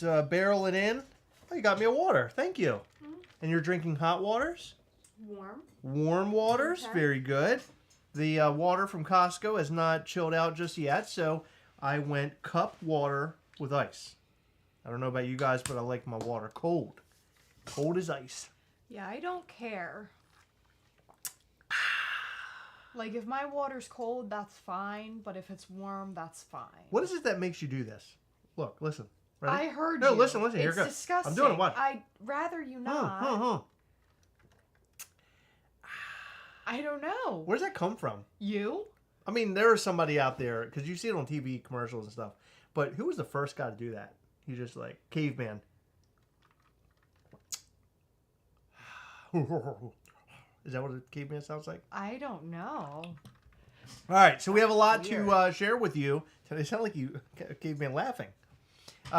just barrel it in. Oh, you got me a water. Thank you. Mm-hmm. And you're drinking hot waters? Warm. Warm waters. Okay. Very good. The water from Costco has not chilled out just yet, so I went cup water with ice. I don't know about you guys, but I like my water cold. Cold as ice. Yeah, I don't care. Like, if my water's cold, that's fine. But if it's warm, that's fine. What is it that makes you do this? Look, listen. Ready? I heard you. No, listen. Here it goes. It's disgusting. I'm doing it. What? I'd rather you not. I don't know. Where's that come from? You? I mean, there is somebody out there, because you see it on TV commercials and stuff. But who was the first guy to do that? He just like, caveman. Is that what a caveman sounds like? I don't know. All right, so we have a lot to share with you. They sound like you, a caveman laughing.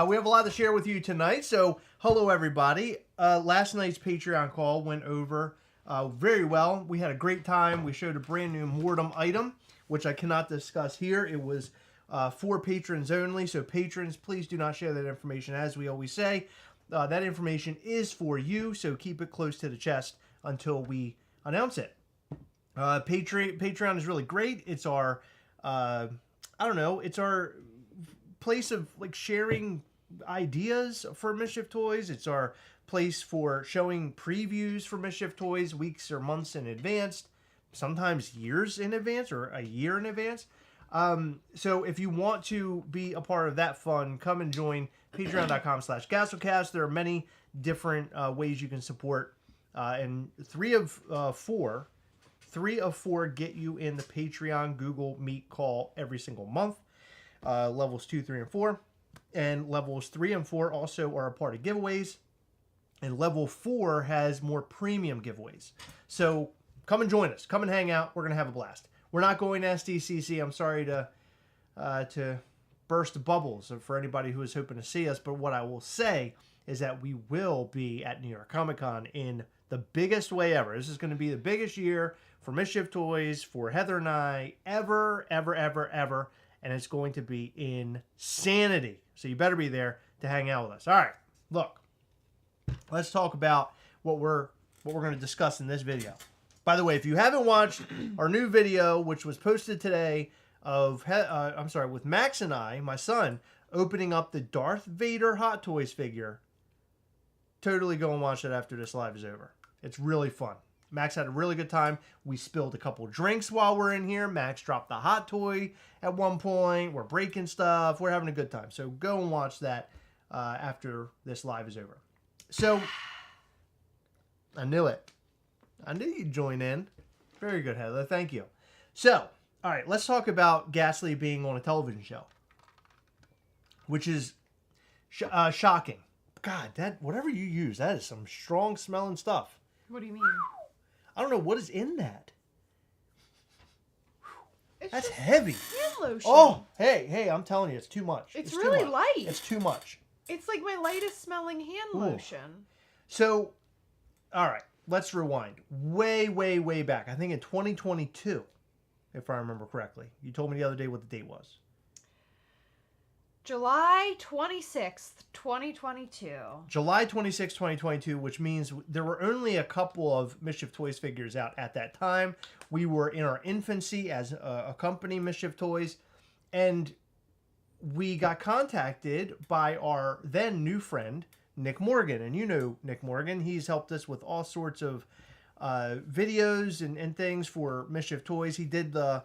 We have a lot to share with you tonight. So, hello everybody. Last night's Patreon call went over very well. We had a great time. We showed a brand new Mortem item, which I cannot discuss here. It was for patrons only. So patrons, please do not share that information. As we always say, that information is for you. So keep it close to the chest until we announce it. Patreon is really great. It's our, I don't know, it's our place of like sharing ideas for Mischief Toys. It's our place for showing previews for Mischief Toys weeks or months in advance, sometimes years in advance or a year in advance. So if you want to be a part of that fun, come and join patreon.com/GastlyCast. There are many different ways you can support, and three of four get you in the Patreon Google Meet call every single month. Levels 2, 3, and 4. And levels 3 and 4 also are a part of giveaways. And level 4 has more premium giveaways. So come and join us. Come and hang out. We're going to have a blast. We're not going to SDCC. I'm sorry to burst bubbles for anybody who is hoping to see us. But what I will say is that we will be at New York Comic Con in the biggest way ever. This is going to be the biggest year for Mischief Toys, for Heather and I, ever. And it's going to be insanity. So you better be there to hang out with us. All right, look. Let's talk about what we're going to discuss in this video. By the way, if you haven't watched our new video, which was posted today, with Max and I, my son, opening up the Darth Vader Hot Toys figure, totally go and watch it after this live is over. It's really fun. Max had a really good time. We spilled a couple drinks while we're in here. Max dropped the hot toy at one point. We're breaking stuff. We're having a good time. So go and watch that after this live is over. So, I knew it. I knew you'd join in. Very good, Heather. Thank you. So, all right, let's talk about Gastly being on a television show, which is shocking. God, that whatever you use, that is some strong smelling stuff. What do you mean? I don't know what is in that. That's just heavy. Hand lotion. Oh, hey, I'm telling you, it's too much. It's really light. It's too much. It's like my lightest smelling hand lotion. So, all right, let's rewind. Way back. I think in 2022, if I remember correctly. You told me the other day what the date was. July 26th, 2022. July 26th, 2022, which means there were only a couple of Mischief Toys figures out at that time. We were in our infancy as a company, Mischief Toys, and we got contacted by our then new friend, Nick Morgan. And you know Nick Morgan. He's helped us with all sorts of videos and things for Mischief Toys. He did the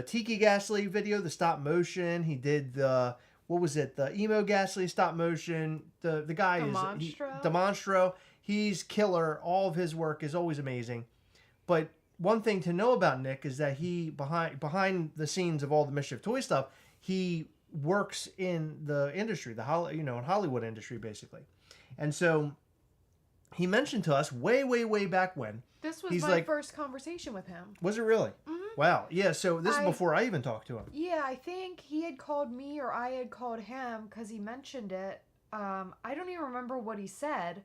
Tiki Gastly video, the stop motion. He did the... What was it? The emo Gastly stop motion. The guy is Demonstro. He's killer. All of his work is always amazing. But one thing to know about Nick is that he behind the scenes of all the Mischief Toy stuff, he works in the industry, in Hollywood industry basically. And so he mentioned to us way back when. This was my first conversation with him. Was it really? Mm-hmm. Wow. Yeah, so this is before I even talked to him. Yeah, I think he had called me or I had called him because he mentioned it. I don't even remember what he said,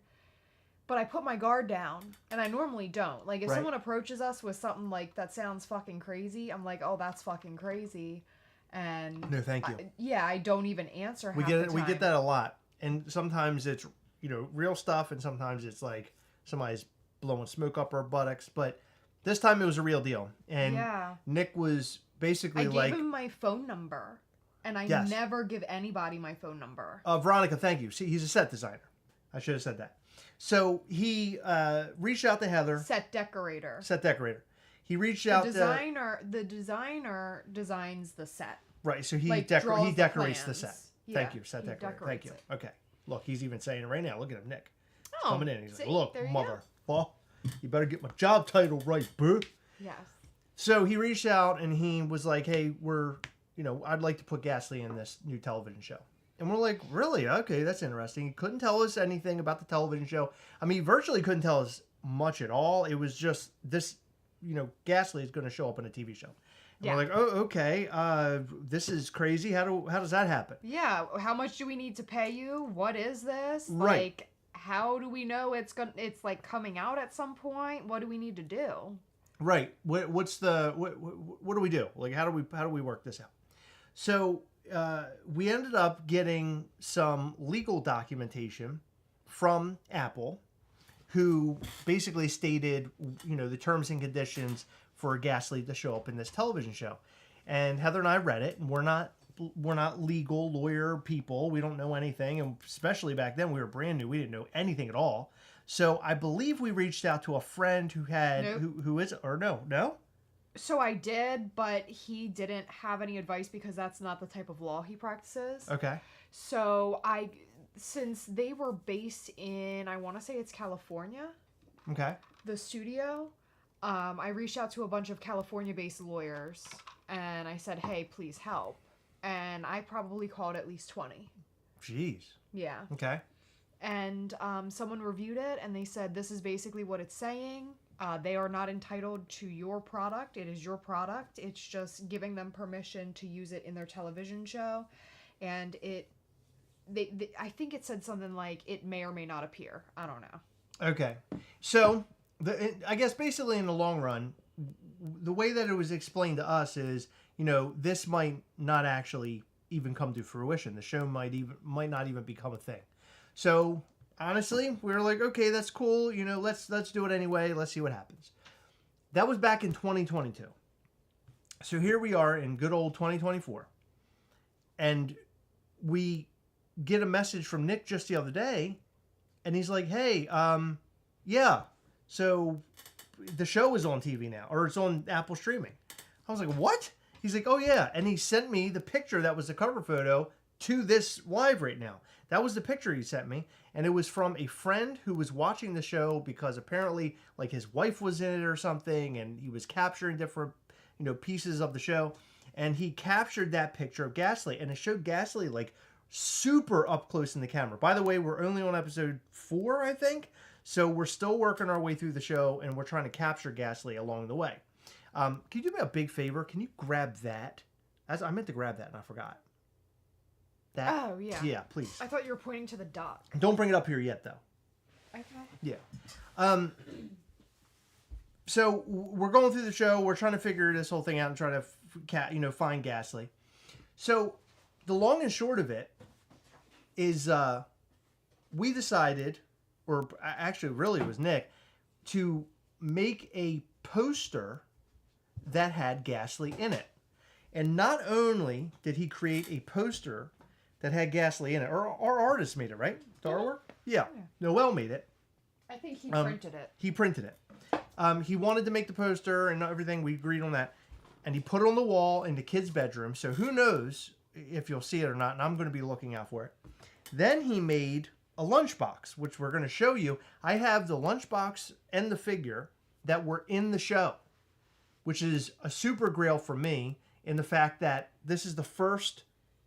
but I put my guard down, and I normally don't. Like, if someone approaches us with something like, that sounds fucking crazy, I'm like, oh, that's fucking crazy. And no, thank you. I don't even answer half the time. We get that a lot. and sometimes it's real stuff, and sometimes it's like somebody's blowing smoke up our buttocks. But this time it was a real deal, and Nick was basically I gave him my phone number, and I never give anybody my phone number. Veronica, thank you. See, he's a set designer. I should have said that. So he reached out to Heather. Set decorator. He reached out. The designer designs the set. Right. So he decorates the set. Thank you, set decorator. Thank you. Okay. Look, he's even saying it right now. Look at him, Nick. He's coming in. He's like, "Look, mother, you better get my job title right, boo." Yes. So he reached out and he was like, "Hey, I'd like to put Gastly in this new television show." And we're like, "Really? Okay, that's interesting." He couldn't tell us anything about the television show. I mean, he virtually couldn't tell us much at all. It was just this, Gastly is going to show up in a TV show. And we're like, "Oh, okay. This is crazy. How does that happen?" Yeah. How much do we need to pay you? What is this? Right. Like, how do we know it's like coming out at some point? What do we need to do? Right. What do we do? Like, how do we work this out? So we ended up getting some legal documentation from Apple, who basically stated, the terms and conditions for Gastly to show up in this television show. And Heather and I read it, and we're not legal lawyer people. We don't know anything, and especially back then we were brand new. We didn't know anything at all. So I believe we reached out to a friend who had who is or no. So I did, but he didn't have any advice because that's not the type of law he practices. Okay. So since they were based in, I want to say it's California. Okay. The studio. I reached out to a bunch of California-based lawyers, and I said, "Hey, please help." And I probably called at least 20. Jeez. Yeah. Okay. And someone reviewed it, and they said, "This is basically what it's saying. They are not entitled to your product. It is your product. It's just giving them permission to use it in their television show." And I think it said something like, it may or may not appear. I don't know. Okay. So, I guess basically in the long run, the way that it was explained to us is, this might not actually even come to fruition. The show might not even become a thing. So, honestly, we were like, okay, that's cool. Let's do it anyway. Let's see what happens. That was back in 2022. So here we are in good old 2024. And we get a message from Nick just the other day, and he's like, "Hey, yeah, so the show is on TV now, or it's on Apple streaming." I was like, "What?" He's like, "Oh yeah," and he sent me the picture that was the cover photo to this live right now. That was the picture he sent me, and it was from a friend who was watching the show because apparently, like, his wife was in it or something, and he was capturing different, pieces of the show, and he captured that picture of Gastly, and it showed Gastly like super up close in the camera. By the way, we're only on episode 4, I think, so we're still working our way through the show, and we're trying to capture Gastly along the way. Can you do me a big favor? Can you grab that? I meant to grab that, and I forgot. That? Oh, yeah. Yeah, please. I thought you were pointing to the dock. Don't bring it up here yet, though. Okay. Yeah. So we're going through the show. We're trying to figure this whole thing out and try to, find Gastly. So the long and short of it is we decided, or actually really it was Nick, to make a poster that had Gastly in it. And not only did he create a poster that had Gastly in it, or our artist made it, right? The artwork? Yeah. Noel made it. I think he printed it. He printed it. He wanted to make the poster and everything. We agreed on that. And he put it on the wall in the kid's bedroom. So who knows if you'll see it or not. And I'm going to be looking out for it. Then he made a lunchbox, which we're going to show you. I have the lunchbox and the figure that were in the show, which is a super grail for me in the fact that this is the first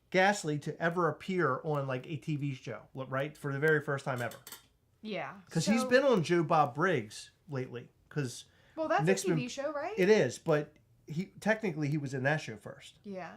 Gastly to ever appear on like a TV show, right? For the very first time ever. Yeah. Because he's been on Joe Bob Briggs lately. Well, that's Nick's a TV show, right? It is, but he was in that show first. Yeah.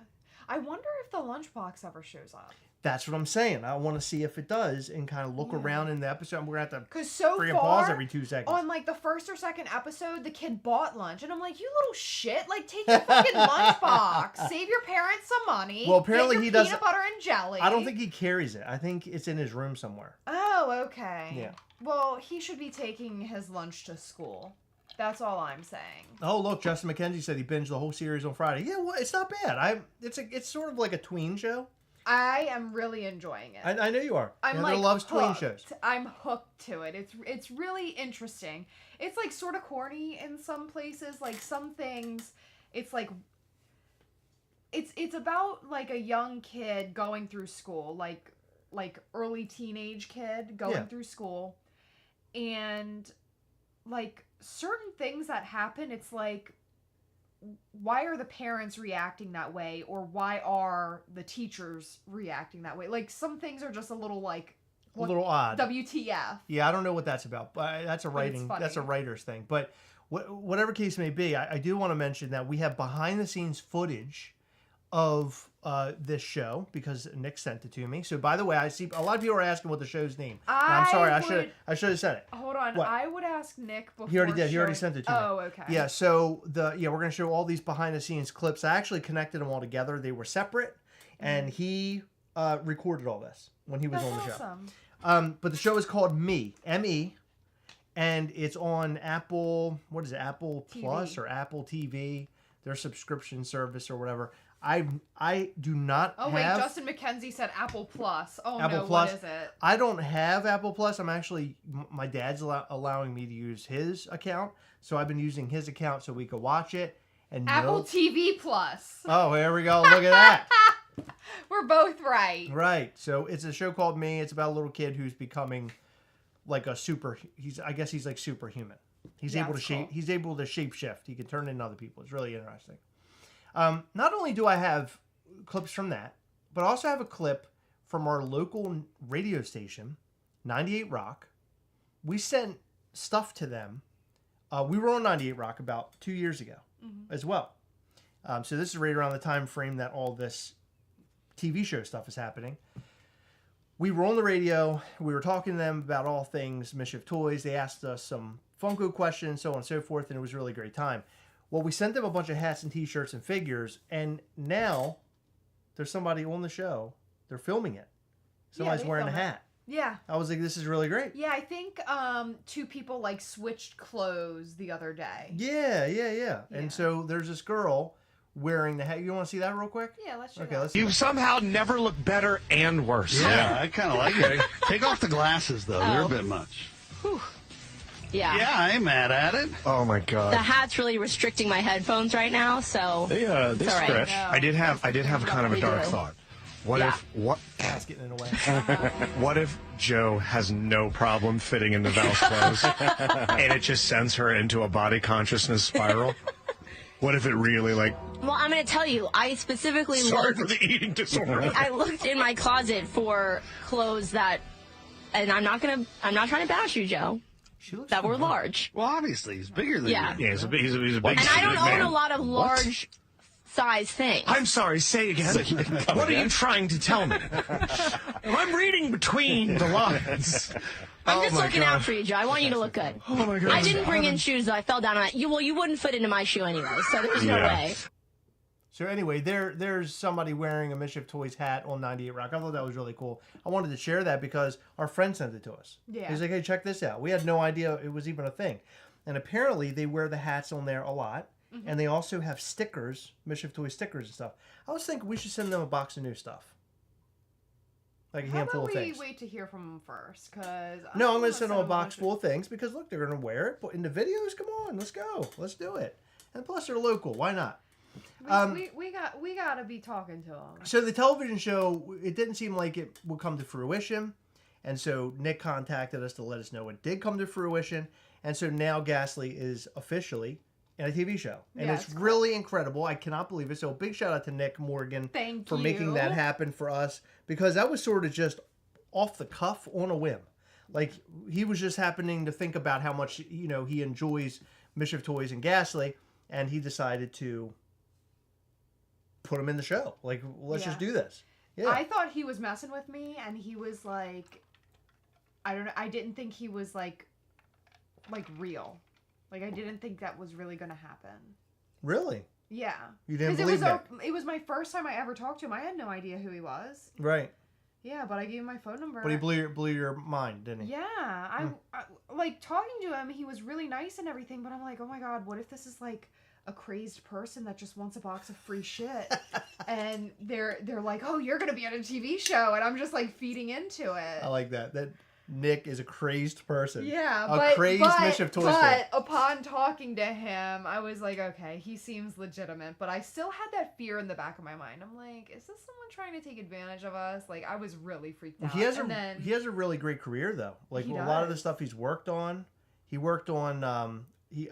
I wonder if the lunchbox ever shows up. That's what I'm saying. I want to see if it does and kind of look around in the episode. We're going to have to because so freaking far, pause every 2 seconds. on like the first or second episode, the kid bought lunch, and I'm like, you little shit! Like, take your fucking lunchbox, save your parents some money. Well, apparently get he your doesn't. peanut butter and jelly. I don't think he carries it. I think it's in his room somewhere. Oh, okay. Yeah. Well, he should be taking his lunch to school. That's all I'm saying. Oh, look, Justin McKenzie said he binged the whole series on Friday. Yeah, well, it's not bad. It's sort of like a tween show. I am really enjoying it. I know you are. I'm Heather loves tween shows. I'm hooked to it. It's really interesting. It's like sort of corny in some places. Like some things, it's like it's about like a young kid going through school, like early teenage kid going through school, and like certain things that happen. It's like, why are the parents reacting that way, or why are the teachers reacting that way? Like, some things are just a little like A little odd. WTF. Yeah, I don't know what that's about, but that's a writer's thing. But whatever case may be, I do want to mention that we have behind the scenes footage of this show because Nick sent it to me. So by the way, I see a lot of people are asking what the show's name. I'm sorry, I should have said it. Hold on, What? I would ask Nick before. He already did. He already sent it to me. Oh, okay. Yeah. So we're gonna show all these behind the scenes clips. I actually connected them all together. They were separate, and he recorded all this when he was on the show. But the show is called Me, M-E, and it's on Apple. What is it? Apple TV. Plus or Apple TV? Their subscription service or whatever. I do not have... Oh, wait, Justin McKenzie said Apple Plus. Oh, Apple no, Plus. what is it? I don't have Apple Plus. I'm actually... My dad's allowing me to use his account, so I've been using his account so we could watch it. And Apple TV Plus. Oh, here we go. Look at that. We're both right. Right. So it's a show called Me. It's about a little kid who's becoming like a super... I guess he's like superhuman. He's able to shape. He's able to shape shift. He can turn into other people. It's really interesting. Not only do I have clips from that, but I also have a clip from our local radio station, 98 Rock. We sent stuff to them. We were on 98 Rock about 2 years ago as well. So this is right around the time frame that all this TV show stuff is happening. We were on the radio. We were talking to them about all things Mischief Toys. They asked us some Funko questions, so on and so forth, and it was a really great time. Well, we sent them a bunch of hats and t-shirts and figures, and now there's somebody on the show. They're filming it. Somebody's wearing a hat. Yeah. I was like, this is really great. Yeah, I think 2 people like switched clothes the other day. Yeah. And so there's this girl wearing the hat. You want to see that real quick? Yeah, let's check Okay, it out. let's see. You somehow never look better and worse. Yeah, I kind of like it. Take off the glasses, though. They're a bit much. Whew. Yeah. Yeah, I ain't mad at it. Oh my God. The hat's really restricting my headphones right now, so They it's all right. stretch. No. I did have kind of a dark thought. What Yeah. Cat's getting in the way. What if Joe has no problem fitting into Val's clothes and it just sends her into a body consciousness spiral? What if it really Well, I'm going to tell you, I specifically sorry looked. for the eating disorder. I looked in my closet for clothes that, and I'm not trying to bash you, Joe, She looks that were familiar. large. Well, obviously, he's bigger than Yeah. you. Yeah, he's a big And I don't man. own a lot of large size things. I'm sorry, say again. What are you trying to tell me? I'm reading between the lines. I'm just my looking God. out for you, Joe. I want you to look good. Oh my God. I didn't bring in shoes, though. I fell down on it. Well, you wouldn't fit into my shoe anyway, so there's no way. So anyway, there's somebody wearing a Mischief Toys hat on 98 Rock. I thought that was really cool. I wanted to share that because our friend sent it to us. Yeah. He's like, hey, check this out. We had no idea it was even a thing. And apparently they wear the hats on there a lot. And they also have stickers, Mischief Toys stickers and stuff. I was thinking we should send them a box of new stuff. Like a How handful about of we things. wait to hear from them first? Cause No, I'm going to send them a box full of things because, look, they're going to wear it. But in the videos, come on, let's go. Let's do it. And plus, they're local. Why not? We got to be talking to them. So the television show, it didn't seem like it would come to fruition. And so Nick contacted us to let us know it did come to fruition. And so now Gastly is officially in a TV show. And Yeah, it's it's cool. really incredible. I cannot believe it. So a big shout out to Nick Morgan Thank for you. making that happen for us. Because that was sort of just off the cuff on a whim. Like, he was just happening to think about how much, he enjoys Mischief Toys and Gastly. And he decided to put him in the show. Like, let's just do this. Yeah. I thought he was messing with me, and he was like, I don't know. I didn't think he was like real. Like, I didn't think that was really gonna happen. Really? Yeah. You didn't believe that? It was my first time I ever talked to him. I had no idea who he was. Right. Yeah, but I gave him my phone number. But he blew your mind, didn't he? Yeah. I like talking to him. He was really nice and everything, but I'm like, oh my god, what if this is like a crazed person that just wants a box of free shit, and they're like, oh, you're gonna be on a TV show, and I'm just like feeding into it. I like that. That Nick is a crazed person. Yeah, a crazed Mischief toy store. But upon talking to him, I was like, okay, he seems legitimate, but I still had that fear in the back of my mind. I'm like, is this someone trying to take advantage of us? Like, I was really freaked out. He has a really great career though. Like a lot of the stuff he's worked on. He worked on he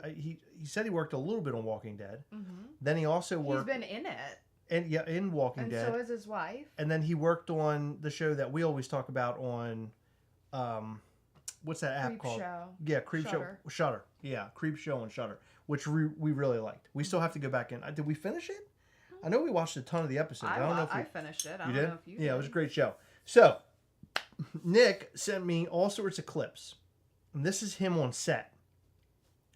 said he worked a little bit on Walking Dead. Mm-hmm. Then he also worked. He's been in it. And yeah, in Walking Dead. And so is his wife. And then he worked on the show that we always talk about on, what's that app called? Show. Yeah, Creep Show. Shutter. Yeah, Creep Show on Shutter, which we really liked. We still have to go back in. Did we finish it? I know we watched a ton of the episodes. I don't know if I finished it. I don't know know if you did. Yeah, it was a great show. So, Nick sent me all sorts of clips. And this is him on set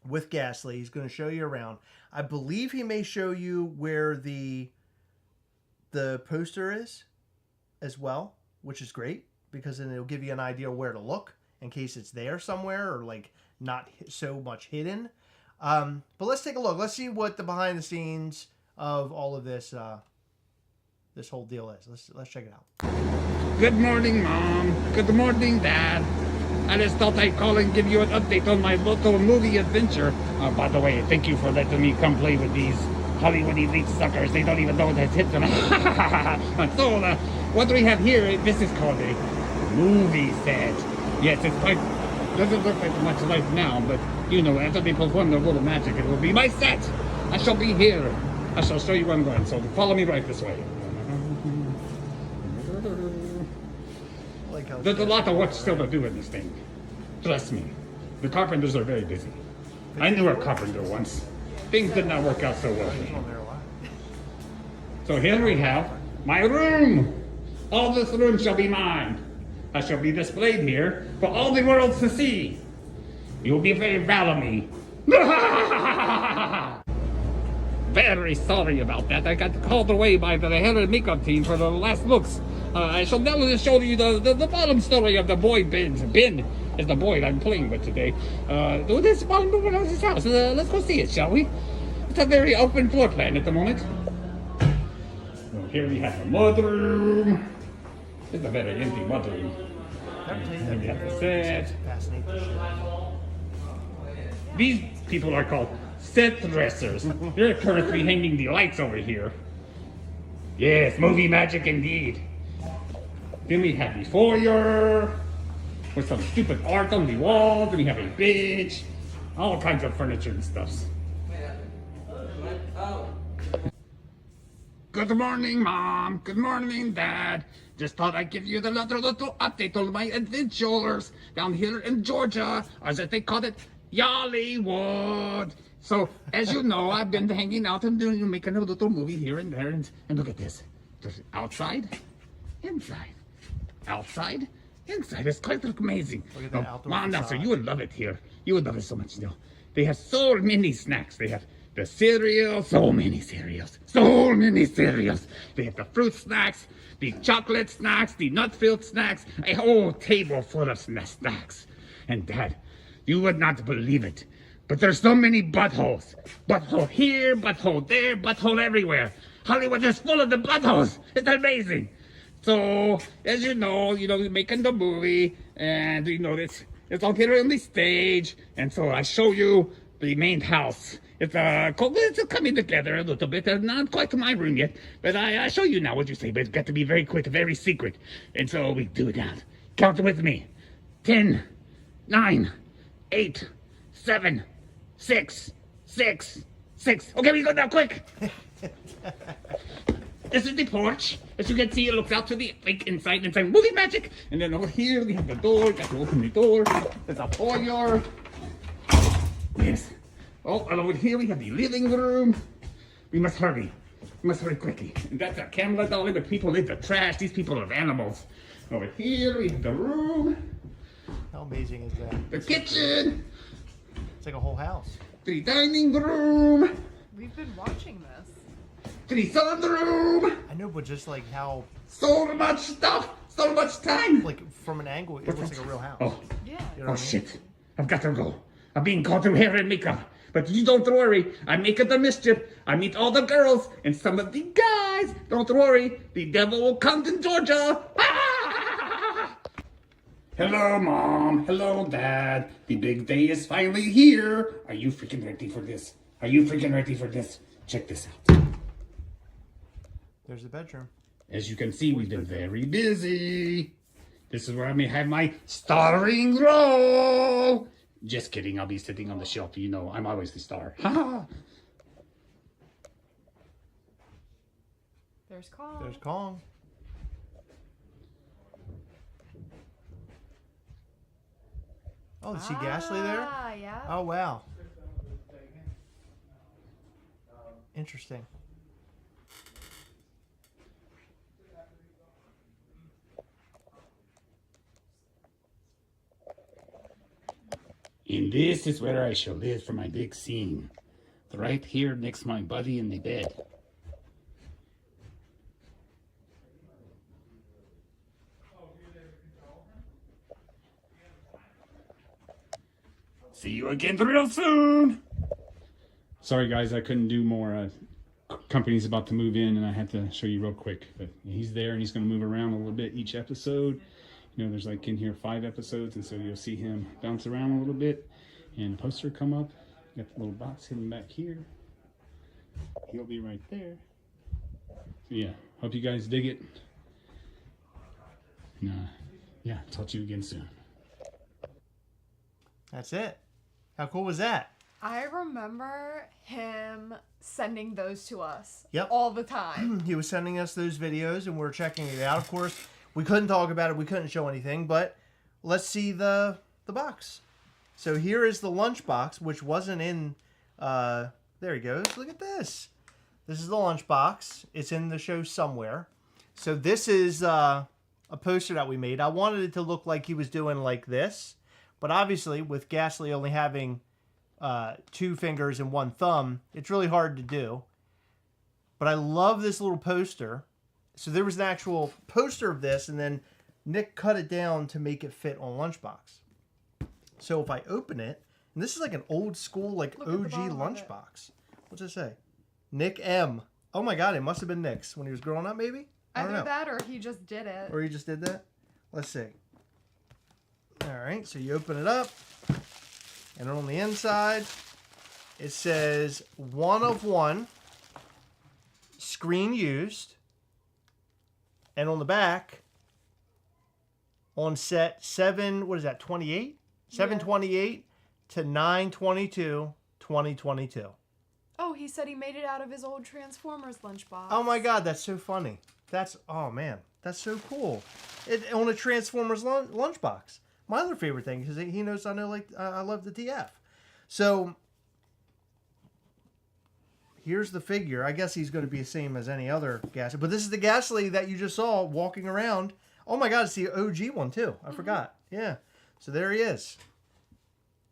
with Gastly. He's going to show you around. I believe he may show you where the poster is as well, which is great because then it'll give you an idea where to look in case it's there somewhere or like not so much hidden. But let's take a look. Let's see what the behind the scenes of all of this this whole deal is. Let's check it out. Good morning, Mom. Good morning, Dad. I just thought I'd call and give you an update on my local movie adventure. By the way, thank you for letting me come play with these Hollywood elite suckers. They don't even know what has hit them. So, what we have here, this is called a movie set. Yes, it's quite, doesn't look like much life now, but, you know, after they perform their little magic, it will be my set. I shall be here. I shall show you where I'm going, so follow me right this way. There's a lot of work still to do in this thing. Trust me. The carpenters are very busy. I knew a carpenter once. Things did not work out so well. So here we have my room. All this room shall be mine. I shall be displayed here for all the world to see. You'll be very proud of me. Very sorry about that. I got called away by the hair and makeup team for the last looks. I shall now show you the bottom story of the boy Ben. Ben is the boy I'm playing with today. This bottom of his house. Let's go see it, shall we? It's a very open floor plan at the moment. So here we have the mudroom. It's a very empty mudroom. Here we have the set. These people are called set dressers. They're currently hanging the lights over here. Yes, movie magic indeed. Then we have the foyer with some stupid art on the walls. Then we have a bench, all kinds of furniture and stuffs. Good morning, Mom. Good morning, Dad. Just thought I'd give you the little update on my adventures down here in Georgia, or as they call it, Yollywood. So, as you know, I've been hanging out and making a little movie here and there. And look at this. There's outside, inside. Outside, inside. It's quite amazing. Look at that outdoor Mom, now, facade. sir, you would love it here. You would love it so much. You know, they have so many snacks. They have the cereal, so many cereals. So many cereals. They have the fruit snacks, the chocolate snacks, the nut-filled snacks, a whole table full of snacks. And Dad, you would not believe it, but there's so many buttholes. Butthole here, butthole there, butthole everywhere. Hollywood is full of the buttholes. It's amazing. So, as you know, we're making the movie, and it's all here on the stage, and so I show you the main house. It's coming together a little bit. Not quite to my room yet, but I show you now what you say. But it's got to be very quick, very secret, and so we do that. Count with me: 10, 9, 8, 7, 6, 6, 6. Okay, we go now, quick. This is the porch. As you can see, it looks out to the inside movie magic. And then over here we have the door. Got to open the door. There's a foyer. Yes. Oh, and over here we have the living room. We must hurry. Must hurry quickly. And that's a Camelot dolly, but people live the trash. These people are animals. Over here we have the room. How amazing is that? The kitchen. It's like a whole house. The dining room. We've been watching this. The sunroom. I know, but just like how, So much stuff. So much time. like from an angle, it looks like a real house. Oh, Yeah. You know what I mean? shit. I've got to go. I'm being caught through hair and makeup. But you don't worry. I make it the mischief. I meet all the girls and some of the guys. Don't worry. The devil will come to Georgia. Ah! Hello, Mom. Hello, Dad. The big day is finally here. Are you freaking ready for this? Are you freaking ready for this? Check this out. There's the bedroom. As you can see, we've been very busy. This is where I may have my starring role. Just kidding, I'll be sitting on the shelf. You know, I'm always the star. There's Kong. There's Kong. Oh, you see Gastly there? Ah, yeah. Oh, wow. Interesting. And this is where I shall live for my big scene. Right here next to my buddy in the bed. See you again real soon. Sorry guys, I couldn't do more. Company's about to move in and I had to show you real quick. But he's there and he's going to move around a little bit each episode. You know, there's like in here 5 episodes, and so you'll see him bounce around a little bit. And the poster come up. Got the little box hidden back here. He'll be right there. So yeah, hope you guys dig it. And, yeah, talk to you again soon. That's it. How cool was that? I remember him sending those to us. Yep. All the time. He was sending us those videos and we're checking it out. Of course, we couldn't talk about it. We couldn't show anything, but let's see the box. So here is the lunchbox, which wasn't in, there he goes. Look at this. This is the lunchbox. It's in the show somewhere. So this is a poster that we made. I wanted it to look like he was doing like this, but obviously with Gastly only having 2 fingers and 1 thumb, it's really hard to do. But I love this little poster. So there was an actual poster of this, and then Nick cut it down to make it fit on Lunchbox. So if I open it, and this is like an old school, like Look at the OG bottom of it. Lunchbox. What's it say? Nick M. Oh my God, it must have been Nick's when he was growing up, maybe? I don't Either know. that or he just did it. Or he just did that? Let's see. All right, so you open it up, and on the inside, it says 1 of 1, screen used, and on the back, on set 7, what is that, 28? 7/28 to 9/22/2022. Oh, he said he made it out of his old Transformers lunchbox. Oh my God, that's so funny. That's, oh man, that's so cool. It on a Transformers lunchbox. My other favorite thing, because he knows I love the TF. So here's the figure. I guess he's going to be the same as any other Gastly, but this is the Gastly that you just saw walking around. Oh my God, it's the OG one too. I forgot. Yeah. So there he is.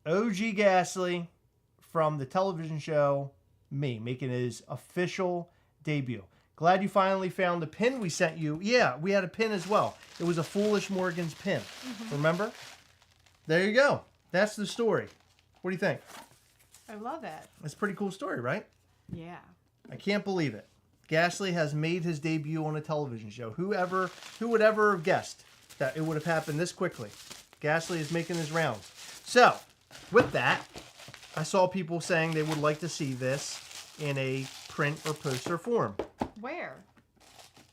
OG Gastly from the television show Me, making his official debut. Glad you finally found the pin we sent you. Yeah, we had a pin as well. It was a Foolish Morgan's pin. Remember? There you go. That's the story. What do you think? I love it. It's a pretty cool story, right? Yeah. I can't believe it. Gastly has made his debut on a television show. Who would ever have guessed that it would have happened this quickly? Gastly is making his rounds. So, with that, I saw people saying they would like to see this in a print or poster form. Where?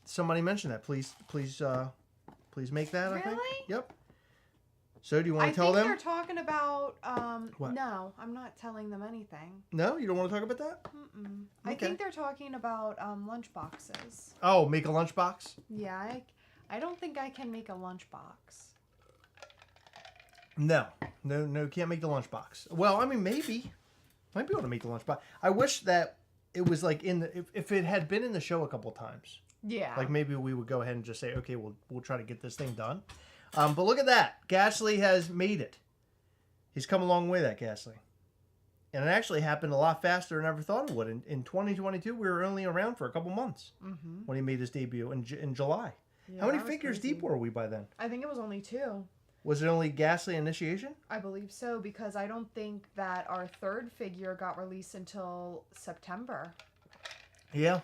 Somebody mentioned that. Please make that. I think. Really? Yep. So, do you want I to tell think them? they're talking about. What? No, I'm not telling them anything. No, you don't want to talk about that. I Okay. think they're talking about lunch boxes. Oh, make a lunchbox. Yeah, I don't think I can make a lunchbox. No, can't make the lunchbox. Well, I mean, maybe. Might be able to make the lunchbox. I wish that it was like if it had been in the show a couple times, Yeah. like maybe we would go ahead and just say, okay, we'll try to get this thing done. But look at that. Gastly has made it. He's come a long way, that Gastly. And it actually happened a lot faster than I ever thought it would. In 2022, we were only around for a couple months when he made his debut in July. Yeah, How many that was figures crazy. deep were we by then? I think it was only 2. Was it only Gastly Initiation? I believe so, because I don't think that our 3rd figure got released until September, Yeah.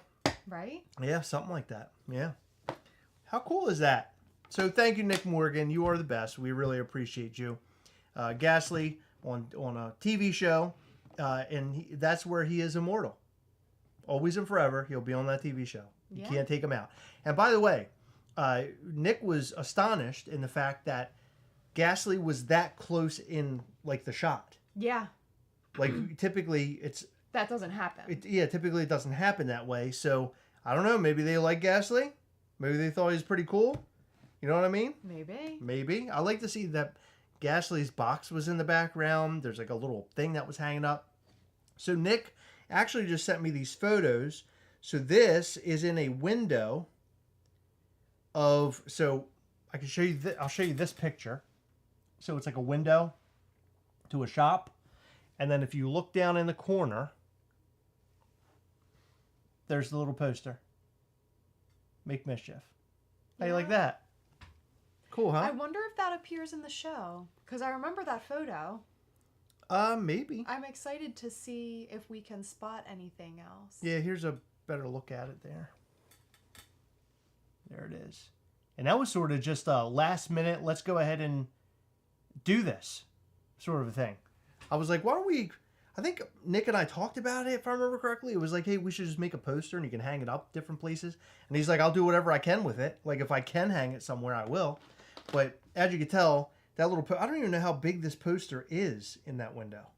right? Yeah, something like that. Yeah. How cool is that? So thank you, Nick Morgan. You are the best. We really appreciate you. Gastly on a TV show, and that's where he is immortal. Always and forever, he'll be on that TV show. You Yeah. can't take him out. And by the way, Nick was astonished in the fact that Gastly was that close in like the shot. Yeah. Like typically That doesn't happen. typically it doesn't happen that way. So I don't know. Maybe they like Gastly. Maybe they thought he was pretty cool. You know what I mean? Maybe. Maybe. I like to see that Gastly's box was in the background. There's like a little thing that was hanging up. So Nick actually just sent me these photos. So this is in a window of. So I can show you. I'll show you this picture. So it's like a window to a shop. And then if you look down in the corner, there's the little poster. Make Mischief. How you like that? Cool, huh? I wonder if that appears in the show, because I remember that photo. Maybe. I'm excited to see if we can spot anything else. Yeah, here's a better look at it there. There it is. And that was sort of just a last minute, let's go ahead and do this sort of a thing. I was like, why don't we, I think Nick and I talked about it, if I remember correctly. It was like, hey, we should just make a poster and you can hang it up different places. And he's like, I'll do whatever I can with it. Like if I can hang it somewhere, I will. But as you can tell, that little, I don't even know how big this poster is in that window.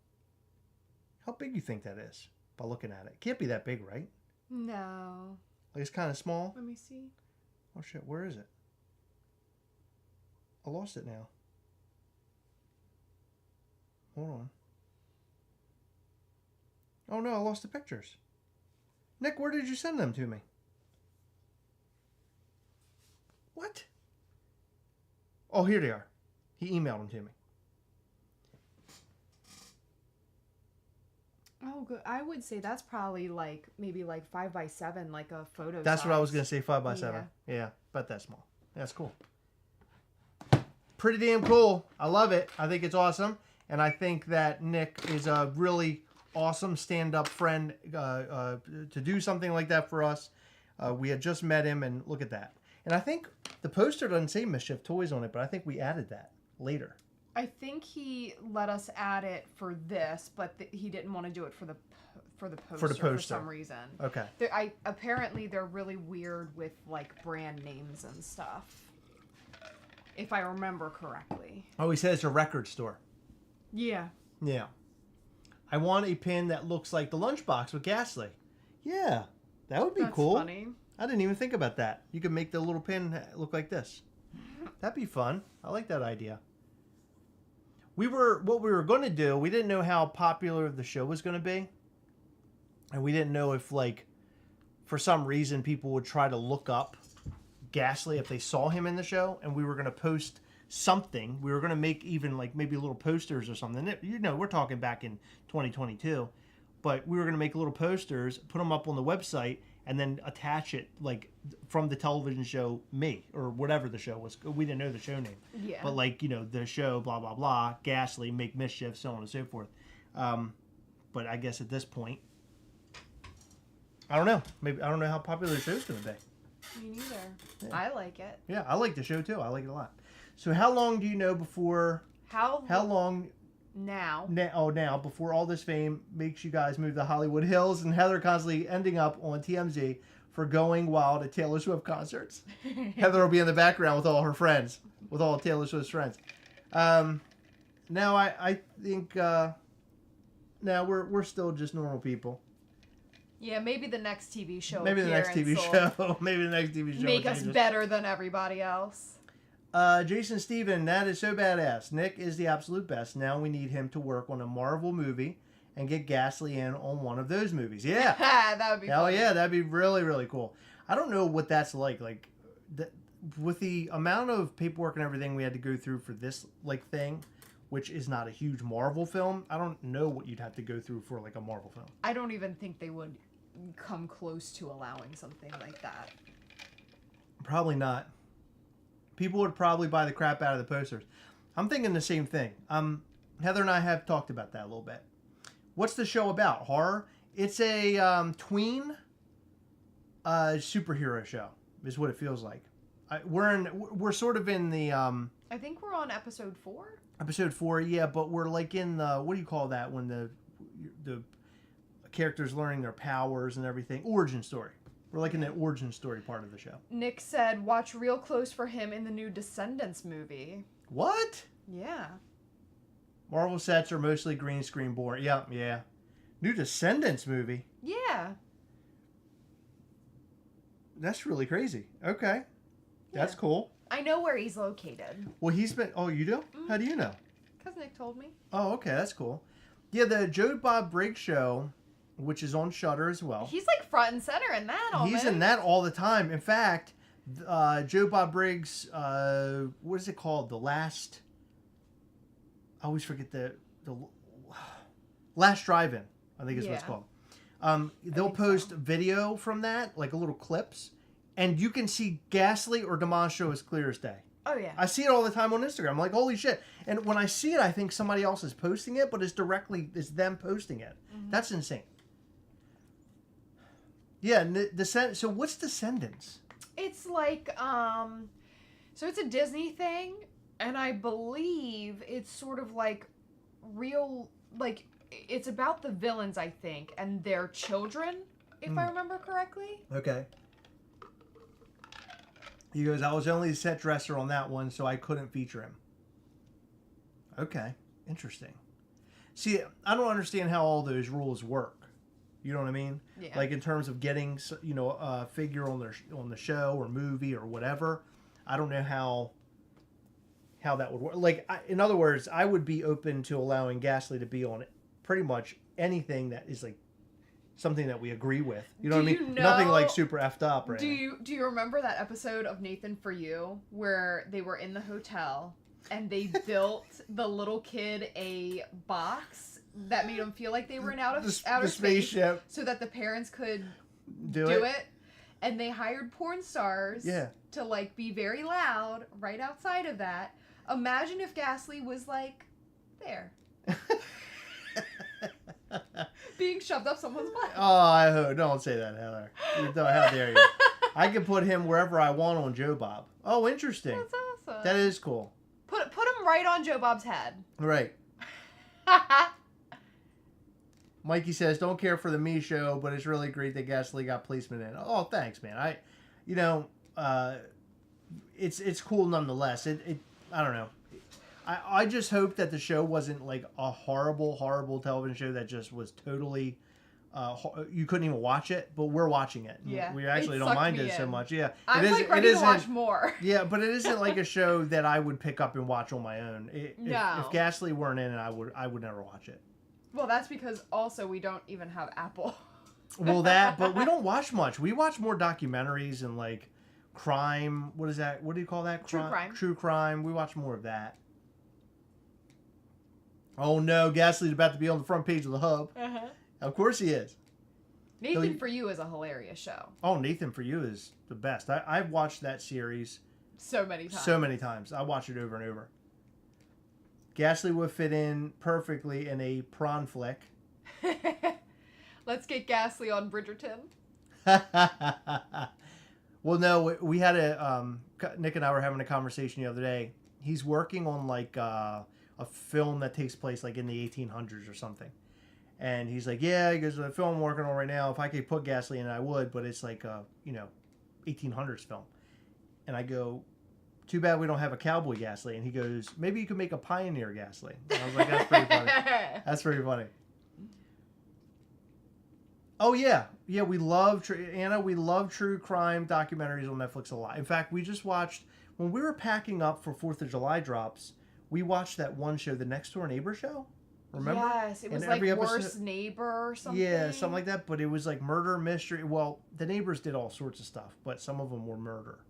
How big do you think that is by looking at it? It can't be that big, right? No. Like it's kind of small. Let me see. Oh shit, where is it? I lost it now. Hold on. Oh no, I lost the pictures. Nick, where did you send them to me? What? Oh, here they are. He emailed them to me. Oh, good. I would say that's probably like maybe like 5x7, like a photo. That's what I was size. going to say, 5x7. Yeah, but that's small. That's cool. Pretty damn cool. I love it. I think it's awesome. And I think that Nick is a really awesome stand-up friend to do something like that for us. We had just met him, and look at that. And I think the poster doesn't say Mischief Toys on it, but I think we added that later. I think he let us add it for this, but he didn't want to do it for the poster for some reason. Okay. Apparently they're really weird with like brand names and stuff, if I remember correctly. Oh, he said it's a record store. Yeah. Yeah. I want a pin that looks like the lunchbox with Gastly. Yeah, that would be That's cool. funny. I didn't even think about that. You could make the little pin look like this. That'd be fun. I like that idea. What we were going to do, we didn't know how popular the show was going to be. And we didn't know if, like, for some reason, people would try to look up Gastly if they saw him in the show. And we were going to post something. We were going to make even, like, maybe little posters or something. You know, we're talking back in 2022. But we were going to make little posters, put them up on the website, and then attach it, like, from the television show Me, or whatever the show was. We didn't know the show name. Yeah. But, like, you know, the show, blah, blah, blah, Gastly, Make Mischief, so on and so forth. But I guess at this point, I don't know. Maybe I don't know how popular the show's going to be. Me neither. Yeah. I like it. Yeah, I like the show, too. I like it a lot. So how long do you know before... How long... Now. Now, before all this fame makes you guys move to Hollywood Hills and Heather constantly ending up on TMZ for going wild at Taylor Swift concerts. Heather will be in the background with all her friends, with all Taylor Swift's friends. Now I think now we're still just normal people. Yeah, maybe the next TV show. Maybe the next TV show. Maybe the next TV show. Make us better than everybody else. Jason Steven, that is so badass. Nick is the absolute best. Now we need him to work on a Marvel movie and get Gastly in on one of those movies. Yeah. That would be Hell funny. yeah, that'd be really, really cool. I don't know what that's like. Like, with the amount of paperwork and everything we had to go through for this like thing, which is not a huge Marvel film, I don't know what you'd have to go through for like a Marvel film. I don't even think they would come close to allowing something like that. Probably not. People would probably buy the crap out of the posters. I'm thinking the same thing. Heather and I have talked about that a little bit. What's the show about? Horror? It's a tween superhero show, is what it feels like. We're sort of in the I think we're on episode 4. episode 4, yeah, but we're like in the, what do you call that when the characters learning their powers and everything? Origin story. We're like in the origin story part of the show. Nick said, watch real close for him in the new Descendants movie. What? Yeah. Marvel sets are mostly green screen born. Yeah. New Descendants movie. Yeah. That's really crazy. Okay. That's cool. I know where he's located. Well, he's been... Oh, you do? Mm-hmm. How do you know? Because Nick told me. Oh, okay. That's cool. Yeah, the Joe Bob Briggs show, which is on Shudder as well. He's like front and center in that almost. He's in that all the time. In fact, Joe Bob Briggs, what is it called? The last... I always forget the Last Drive-In, I think is what it's called. They'll post video from that, like little clips, and you can see Gastly or DiMaggio as clear as day. Oh, yeah. I see it all the time on Instagram. I'm like, holy shit. And when I see it, I think somebody else is posting it, but it's them posting it. Mm-hmm. That's insane. Yeah, so what's Descendants? It's like, so it's a Disney thing, and I believe it's sort of like real, like, it's about the villains, I think, and their children, if I remember correctly. Okay. He goes, I was only the set dresser on that one, so I couldn't feature him. Okay. Interesting. See, I don't understand how all those rules work. You know what I mean? Yeah. Like in terms of getting, a figure on the show or movie or whatever. I don't know how that would work. Like, in other words, I would be open to allowing Gastly to be on pretty much anything that is like something that we agree with. You know what I mean? Nothing like super effed up or anything. Do you remember that episode of Nathan For You where they were in the hotel and they built the little kid a box that made him feel like they were in outer space spaceship so that the parents could do it? And they hired porn stars to like be very loud right outside of that. Imagine if Gastly was like there. Being shoved up someone's butt. Oh, don't say that, Heather. How dare you? I can put him wherever I want on Joe Bob. Oh, interesting. That's awesome. That is cool. Put him right on Joe Bob's head. Right. Mikey says, don't care for the Me show, but it's really great that Gastly got placement in. Oh, thanks, man. It's cool nonetheless. I don't know. I just hope that the show wasn't like a horrible, horrible television show that just was totally, you couldn't even watch it, but we're watching it. Yeah. We actually don't mind it so much. Yeah. I'm ready to watch more. Yeah, but it isn't like a show that I would pick up and watch on my own. If Gastly weren't in it, I would never watch it. Well, that's because also we don't even have Apple. But we don't watch much. We watch more documentaries and like crime. What is that? What do you call that? True crime. True crime. We watch more of that. Oh no, Gastly's about to be on the front page of the Hub. Uh-huh. Of course he is. Nathan For You is a hilarious show. Oh, Nathan For You is the best. I've watched that series so many times. I watch it over and over. Gastly would fit in perfectly in a prawn flick. Let's get Gastly on Bridgerton. Well, no, we had Nick and I were having a conversation the other day. He's working on like a film that takes place like in the 1800s or something. And he's like, yeah, he goes, the film I'm working on right now, if I could put Gastly in, I would, but it's like a, 1800s film. And I go, too bad we don't have a cowboy Gastly. And he goes, maybe you could make a pioneer Gastly. And I was like, that's pretty funny. That's pretty funny. Oh, yeah. Yeah, we love, Anna, we love true crime documentaries on Netflix a lot. In fact, we just watched, when we were packing up for 4th of July drops, we watched that one show, the Next Door Neighbor show. Remember? Yes, it was And like every Worst episode- Neighbor or something. Yeah, something like that. But it was like murder mystery. Well, the neighbors did all sorts of stuff, but some of them were murder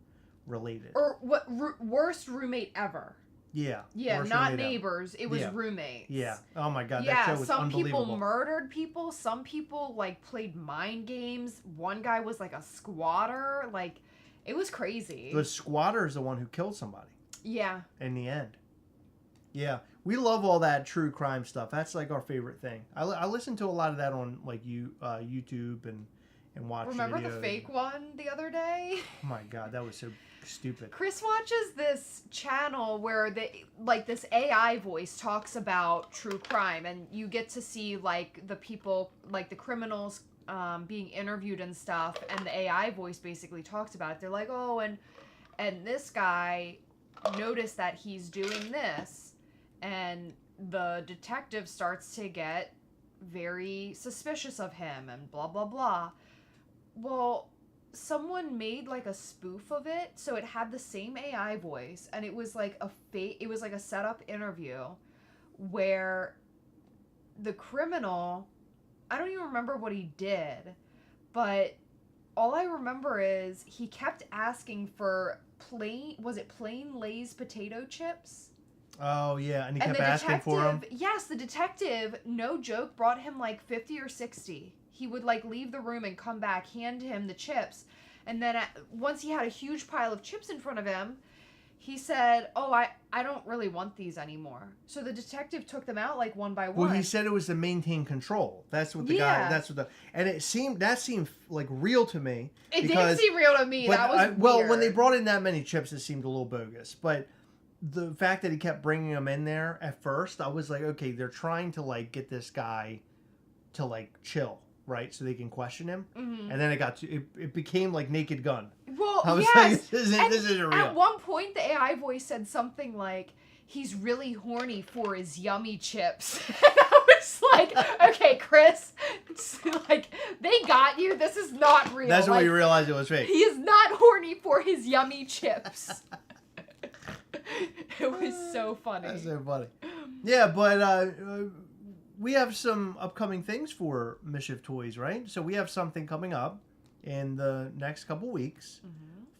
related. Or what? Worst roommate ever. Yeah. Yeah, worst not roommate ever. neighbors. It was Yeah. roommates. Yeah. Oh my god, that Yeah, show was some unbelievable. people murdered people. Some people like played mind games. One guy was like a squatter. Like, it was crazy. The squatter is the one who killed somebody Yeah. in the end. Yeah, we love all that true crime stuff. That's like our favorite thing. I listen to a lot of that on like YouTube and watch. Remember the videos. fake one the other day? Oh my god, that was so stupid. Chris watches this channel where this AI voice talks about true crime, and you get to see like the people, like the criminals, being interviewed and stuff, and the AI voice basically talks about it. They're like, oh, and this guy noticed that he's doing this, and the detective starts to get very suspicious of him, and blah blah blah. Well, someone made like a spoof of it, so it had the same AI voice, and it was like a setup interview where the criminal, I don't even remember what he did, but all I remember is he kept asking for plain Lay's potato chips. Oh yeah, and he kept the asking for them. Yes, the detective, no joke, brought him like 50 or 60. He would like leave the room and come back, hand him the chips. And then once he had a huge pile of chips in front of him, he said, oh, I don't really want these anymore. So the detective took them out like one by one. Well, he said it was to maintain control. That's what the Yeah. guy. That's what and that seemed like real to me. It because, did seem real to me. but That was well, weird. when they brought in that many chips, it seemed a little bogus. But the fact that he kept bringing them in there at first, I was like, okay, they're trying to like get this guy to like chill, right? So they can question him. Mm-hmm. And then it became like Naked Gun. Well, I was yes. like, this isn't real. At one point, the AI voice said something like, he's really horny for his yummy chips. And I was like, okay, Chris, it's like, they got you. This is not real. That's when like, you realized it was fake. he is not horny for his yummy chips. It was so funny. That's so funny. Yeah, but we have some upcoming things for Mischief Toys, right? So we have something coming up in the next couple weeks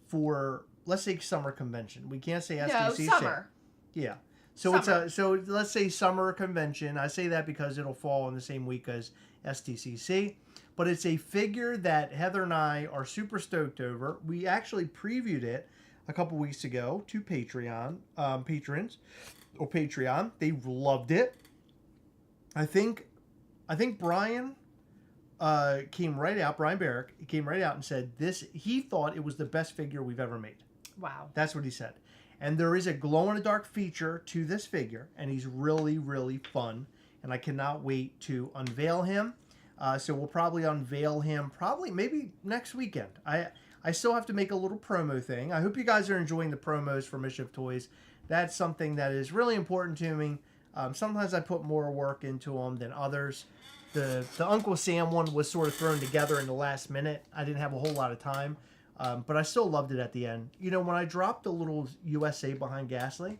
for, let's say, summer convention. We can't say SDCC. No, summer. Yeah. So Summer. so let's say summer convention. I say that because it'll fall in the same week as STCC. But it's a figure that Heather and I are super stoked over. We actually previewed it a couple weeks ago to Patreon patrons or Patreon. They loved it. I think Brian came right out. Brian Barrick came right out and said he thought it was the best figure we've ever made. Wow. That's what he said. And there is a glow-in-the-dark feature to this figure, and he's really, really fun. And I cannot wait to unveil him. So we'll probably unveil him maybe next weekend. I still have to make a little promo thing. I hope you guys are enjoying the promos for Mischief Toys. That's something that is really important to me. Sometimes I put more work into them than others. The Uncle Sam one was sort of thrown together in the last minute. I didn't have a whole lot of time. But I still loved it at the end. You know, when I dropped the little USA behind Gastly,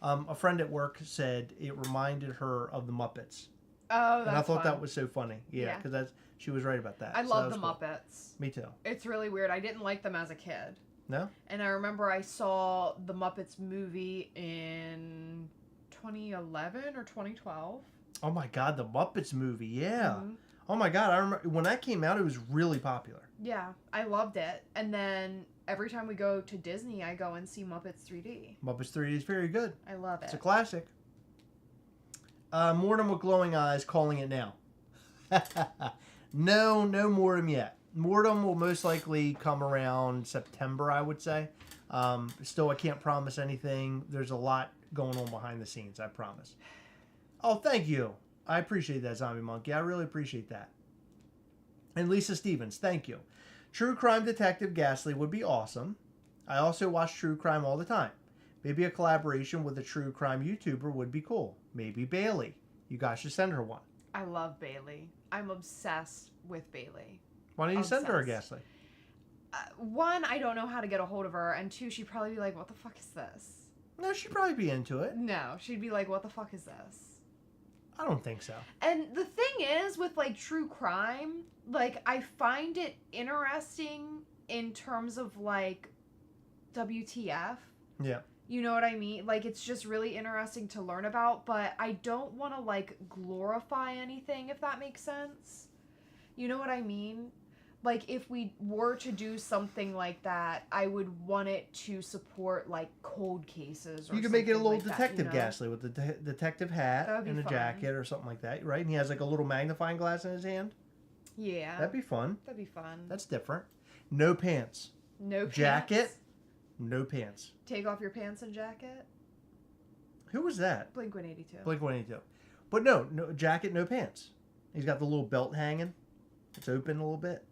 a friend at work said it reminded her of the Muppets. Oh, that's And I thought fun. that was so funny. Yeah, because she was right about that. I So love that the was cool. Muppets. Me too. It's really weird. I didn't like them as a kid. No? And I remember I saw the Muppets movie in 2011 or 2012. Oh my God, the Muppets movie. Yeah. Mhm. Oh my God, I remember when that came out, it was really popular. Yeah, I loved it. And then every time we go to Disney, I go and see Muppets 3D. Muppets 3D is very good. I love it. It's a classic. Mortem with glowing eyes calling it now. No Mortem yet. Mortem will most likely come around September, I would say. Still, I can't promise anything. There's a lot going on behind the scenes, I promise. Oh, thank you. I appreciate that, Zombie Monkey. I really appreciate that. And Lisa Stevens, thank you. True Crime Detective Gastly would be awesome. I also watch True Crime all the time. Maybe a collaboration with a true crime YouTuber would be cool. Maybe Bailey. You guys should send her one. I love Bailey. I'm obsessed with Bailey. Why don't you send her a Obsessed. Gastly? One, I don't know how to get a hold of her. And two, she'd probably be like, what the fuck is this? No, she'd probably be into it. No, she'd be like, what the fuck is this? I don't think so. And the thing is, with like true crime, like I find it interesting in terms of like WTF. Yeah. You know what I mean? Like it's just really interesting to learn about, but I don't want to like glorify anything, if that makes sense. You know what I mean? Like if we were to do something like that, I would want it to support like cold cases. Or You could make it a little like detective that, you know? Gastly with the detective hat That would be and a fun. jacket or something like that, right? And he has like a little magnifying glass in his hand. Yeah. That'd be fun. That'd be fun. That's different. No pants. No pants. Jacket. No pants. Take off your pants and jacket. Who was that? Blink-182. Blink-182. But no jacket, no pants. He's got the little belt hanging. It's open a little bit.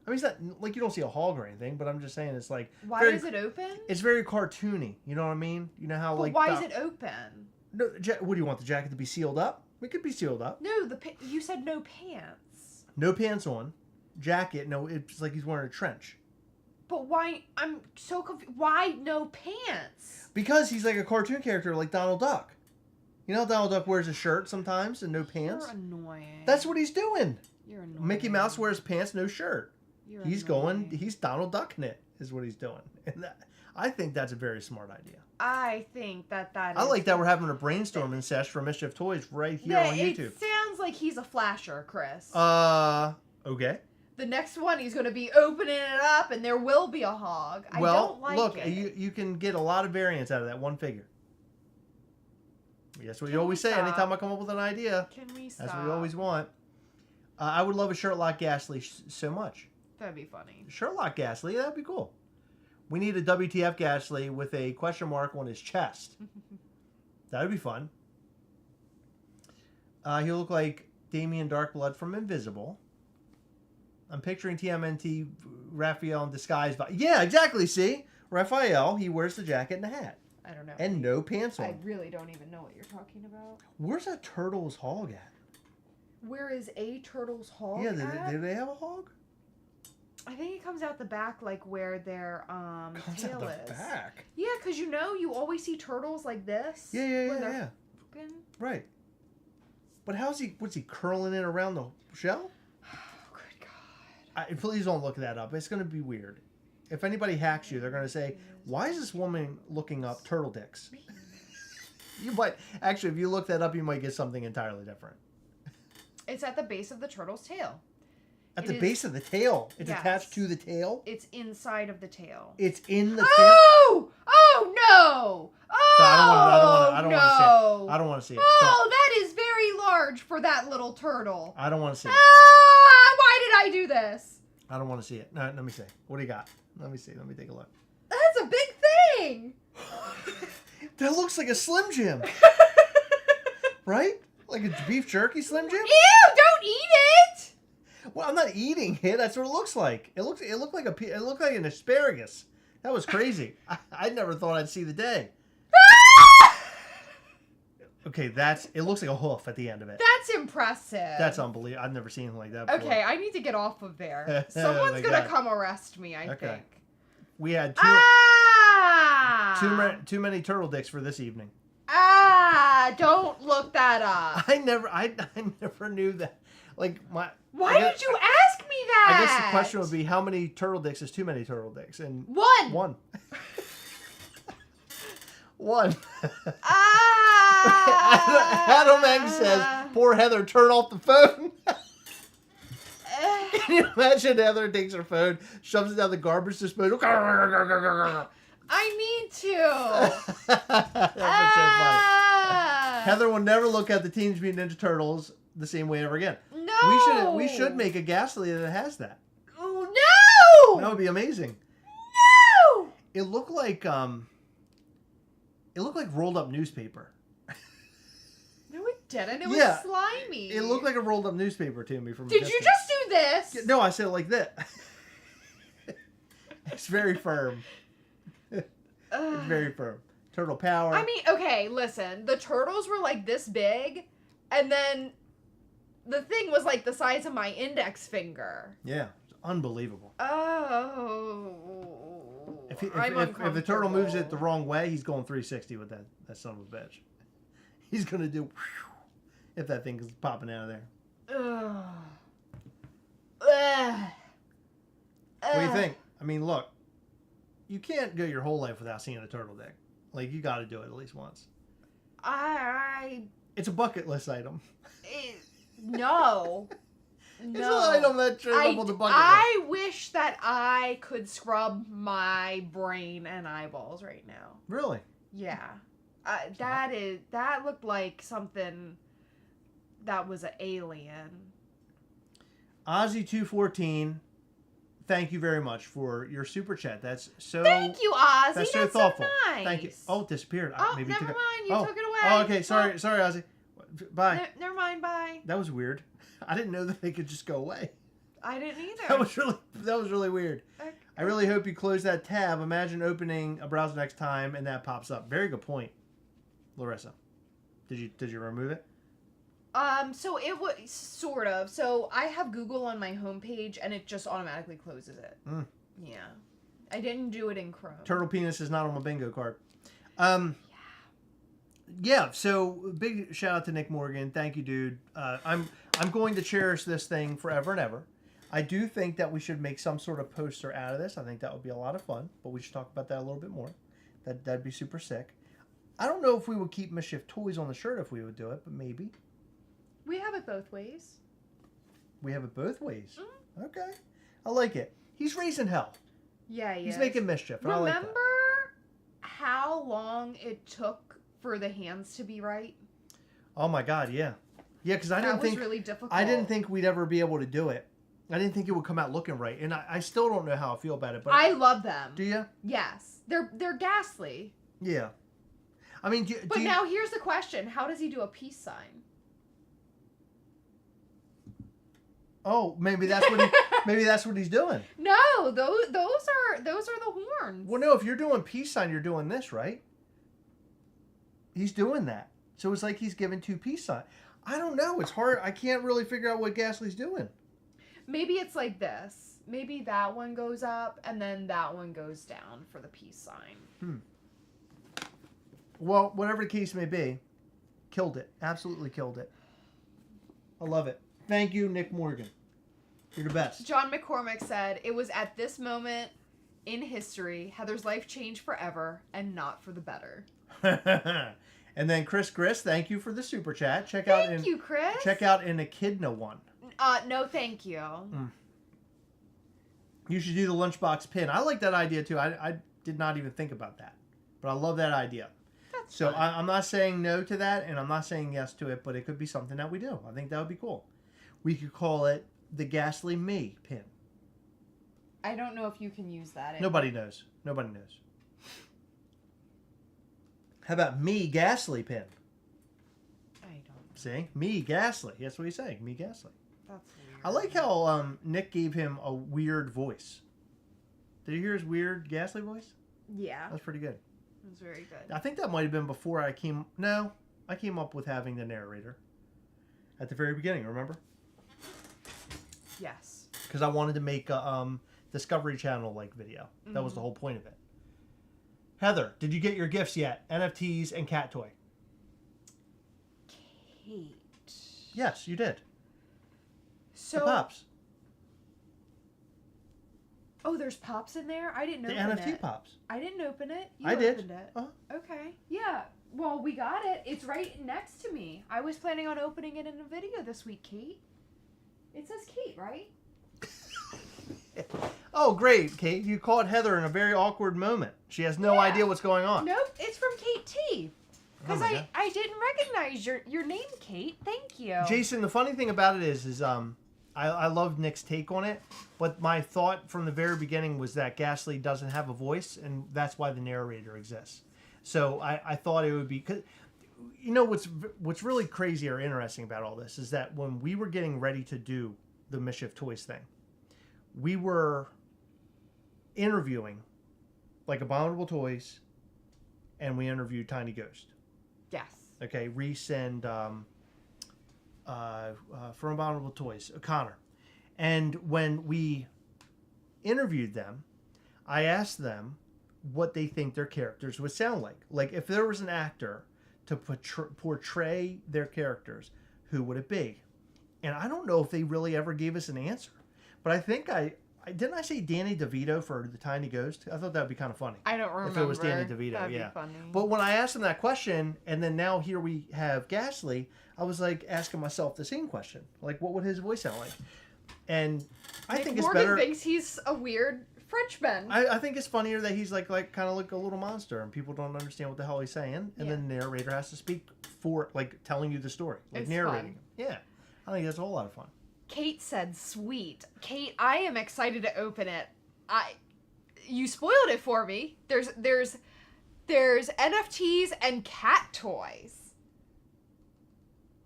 I mean, it's not like you don't see a hog or anything, but I'm just saying it's like. Why is it open? It's very cartoony. You know what I mean? You know how But like. why is it open? No, what do you want the jacket to be sealed up? It could be sealed up. No, you said no pants. No pants on, jacket. No, it's like he's wearing a trench. But why? I'm so confused. Why no pants? Because he's like a cartoon character, like Donald Duck. You know, Donald Duck wears a shirt sometimes and no pants. You're annoying. That's what he's doing. You're annoying. Mickey Mouse wears pants, no shirt. You're He's annoying. he's Donald Ducking it, is what he's doing. And I think that's a very smart idea. I think that is. I like that we're having a brainstorming sesh for Mischief Toys right here on YouTube. It sounds like he's a flasher, Chris. Okay. The next one, he's going to be opening it up, and there will be a hog. I don't like look, it. you can get a lot of variants out of that one figure. That's what you Can always we say stop? anytime I come up with an idea. Can we stop? That's what we always want. I would love a Sherlock Gastly so much. That'd be funny. Sherlock Gastly, that'd be cool. We need a WTF Gastly with a question mark on his chest. That'd be fun. He'll look like Damien Darkblood from Invisible. I'm picturing TMNT Raphael in disguise. Yeah, exactly. See? Raphael, he wears the jacket and the hat. I don't know. And no pants on. I really don't even know what you're talking about. Where's that turtle's hog at? Where is a turtle's hog Yeah, at? do they have a hog? I think it comes out the back, like where their Comes tail out the is. back. Yeah, because you always see turtles like this. Yeah, where they're fucking- Right. But what's he curling it around the shell? Oh, good God. Please don't look that up. It's going to be weird. If anybody hacks you, they're going to say, why is this woman looking up turtle dicks? You might, actually, if you look that up, you might get something entirely different. It's at the base of the turtle's tail. At the base of the tail. It's Yes. attached to the tail. It's inside of the tail. It's in the tail. Oh! Oh no! Oh No, I don't want to see no! it. I don't want to see it. Oh, that is very large for that little turtle. I don't want to see it. Ah! Why did I do this? I don't want to see it. No, let me see. What do you got? Let me see. Let me take a look. That's a big thing. That looks like a Slim Jim. Right? Like a beef jerky Slim Jim? Ew! Don't eat it. Well, I'm not eating it. That's what it looks like. It looked like an asparagus. That was crazy. I never thought I'd see the day. Okay, it looks like a hoof at the end of it. That's impressive. That's unbelievable. I've never seen anything like that before. Okay, I need to get off of there. Oh Someone's my gonna God. come arrest me, I Okay. think. We had Ah! too many turtle dicks for this evening. Ah! Don't look that up. I never knew that. Like Why I guess- did you ask me that? I guess the question would be how many turtle dicks is too many turtle dicks? And One. One. One. Ah! Adam Eng says, poor Heather, turn off the phone. Can you imagine Heather takes her phone, shoves it down the garbage disposal? I need to. That's so funny. Ah! Heather will never look at the Teenage Mutant Ninja Turtles the same way ever again. No. We should make a Gastly that has that. Oh, no. That would be amazing. No. It looked like rolled up newspaper. No, it didn't. It was Yeah. slimy. It looked like a rolled up newspaper to me from a Did you distance. just do this? No, I said it like that. It's very firm. It's very firm. Turtle power. I mean, okay, listen. The turtles were like this big, and then the thing was like the size of my index finger. Yeah, it's unbelievable. Oh. If the turtle moves it the wrong way, he's going 360 with that son of a bitch. He's gonna do. if that thing is popping out of there. Ugh. Ugh. What do you think? I mean, look, you can't go your whole life without seeing a turtle dick. Like, you got to do it at least once. It's a bucket list item. No. It's an item that shows up on the bucket list. I wish that I could scrub my brain and eyeballs right now. Really? Yeah. That looked like something that was an alien. Ozzy214, thank you very much for your super chat. That's so... Thank you, Ozzy. That's so thoughtful. Nice. Thank you. Oh, it disappeared. Oh, Maybe never took mind. You took it away. Oh, okay. Sorry, Ozzy. Bye. Never mind. Bye. That was weird. I didn't know that they could just go away. I didn't either. That was really weird. Okay. I really hope you close that tab. Imagine opening a browser next time and that pops up. Very good point, Larissa. Did you remove it? So it was sort of. So I have Google on my homepage and it just automatically closes it. Mm. Yeah. I didn't do it in Chrome. Turtle penis is not on my bingo card. Yeah, so big shout out to Nick Morgan. Thank you, dude. I'm going to cherish this thing forever and ever. I do think that we should make some sort of poster out of this. I think that would be a lot of fun, but we should talk about that a little bit more. That'd be super sick. I don't know if we would keep Mischief toys on the shirt if we would do it, but maybe. We have it both ways. We have it both ways. Mm-hmm. Okay. I like it. He's raising hell. Yeah, He's making mischief. And Remember I like that. how long it took for the hands to be right? Oh my God, yeah. Yeah, because That was really difficult. I didn't think we'd ever be able to do it. I didn't think it would come out looking right. And I still don't know how I feel about it. But I love them. Do you? Yes. They're Gastly. Yeah. I mean, But now here's the question. How does he do a peace sign? Oh, maybe that's what he's doing. No, those are the horns. Well, no, if you're doing peace sign, you're doing this, right? He's doing that. So it's like he's giving two peace signs. I don't know. It's hard. I can't really figure out what Gastly's doing. Maybe it's like this. Maybe that one goes up and then that one goes down for the peace sign. Well, whatever the case may be, killed it. Absolutely killed it. I love it. Thank you, Nick Morgan. You're the best. John McCormick said, "It was at this moment in history Heather's life changed forever and not for the better." And then Chris Griss, thank you for the super chat. Check Thank you, Chris. Check out an Echidna one. No, thank you. You should do the lunchbox pin. I like that idea too. I did not even think about that, but I love that idea. That's So fun. I'm not saying no to that, and I'm not saying yes to it, but it could be something that we do. I think that would be cool. We could call it the Gastly Me pin. I don't know if you can use that. Nobody knows. Nobody knows. How about Me Gastly pin? I don't. See? Me Gastly. That's what he's saying. Me Gastly. That's weird. I like how Nick gave him a weird voice. Did you hear his weird Gastly voice? Yeah, That's pretty good. it was very good. I think that might have been before I came... No, I came up with having the narrator. At the very beginning, remember? Yes. Because I wanted to make a Discovery Channel-like video. That was the whole point of it. Heather, did you get your gifts yet? NFTs and cat toy. Kate. Yes, you did. So. The pops. Oh, there's pops in there? I didn't The open NFT it. pops. I didn't open it. You I did. opened it. Uh-huh. Okay. Yeah. Well, we got it. It's right next to me. I was planning on opening it in a video this week, Kate. It says Kate, right? Oh, great, Kate. You caught Heather in a very awkward moment. She has no idea what's going on. Nope. It's from Kate T. Because Oh my God. I didn't recognize your name, Kate. Thank you. Jason, the funny thing about it is I love Nick's take on it, but my thought from the very beginning was that Gastly doesn't have a voice, and that's why the narrator exists. So I thought it would be... Cause, you know what's really crazy or interesting about all this is that when we were getting ready to do the Mischief Toys thing, we were interviewing like Abominable Toys, and we interviewed Tiny Ghost. Yes. Okay, Reese and from Abominable Toys, Connor. And when we interviewed them, I asked them what they think their characters would sound like. Like if there was an actor to portray their characters, who would it be? And I don't know if they really ever gave us an answer. But I think didn't I say Danny DeVito for the Tiny Ghost? I thought that would be kind of funny. I don't remember. If it was Danny DeVito, That'd yeah. Be funny. But when I asked him that question, and then now here we have Gastly, I was like asking myself the same question. Like, what would his voice sound like? And I think it's better. Morgan thinks he's a weird Frenchman. I think it's funnier that he's like kind of like a little monster, and people don't understand what the hell he's saying, and then the narrator has to speak for telling you the story, like it's narrating. Fun. Yeah, I think that's a whole lot of fun. Kate said, "Sweet." Kate, I am excited to open it. You spoiled it for me. There's NFTs and cat toys.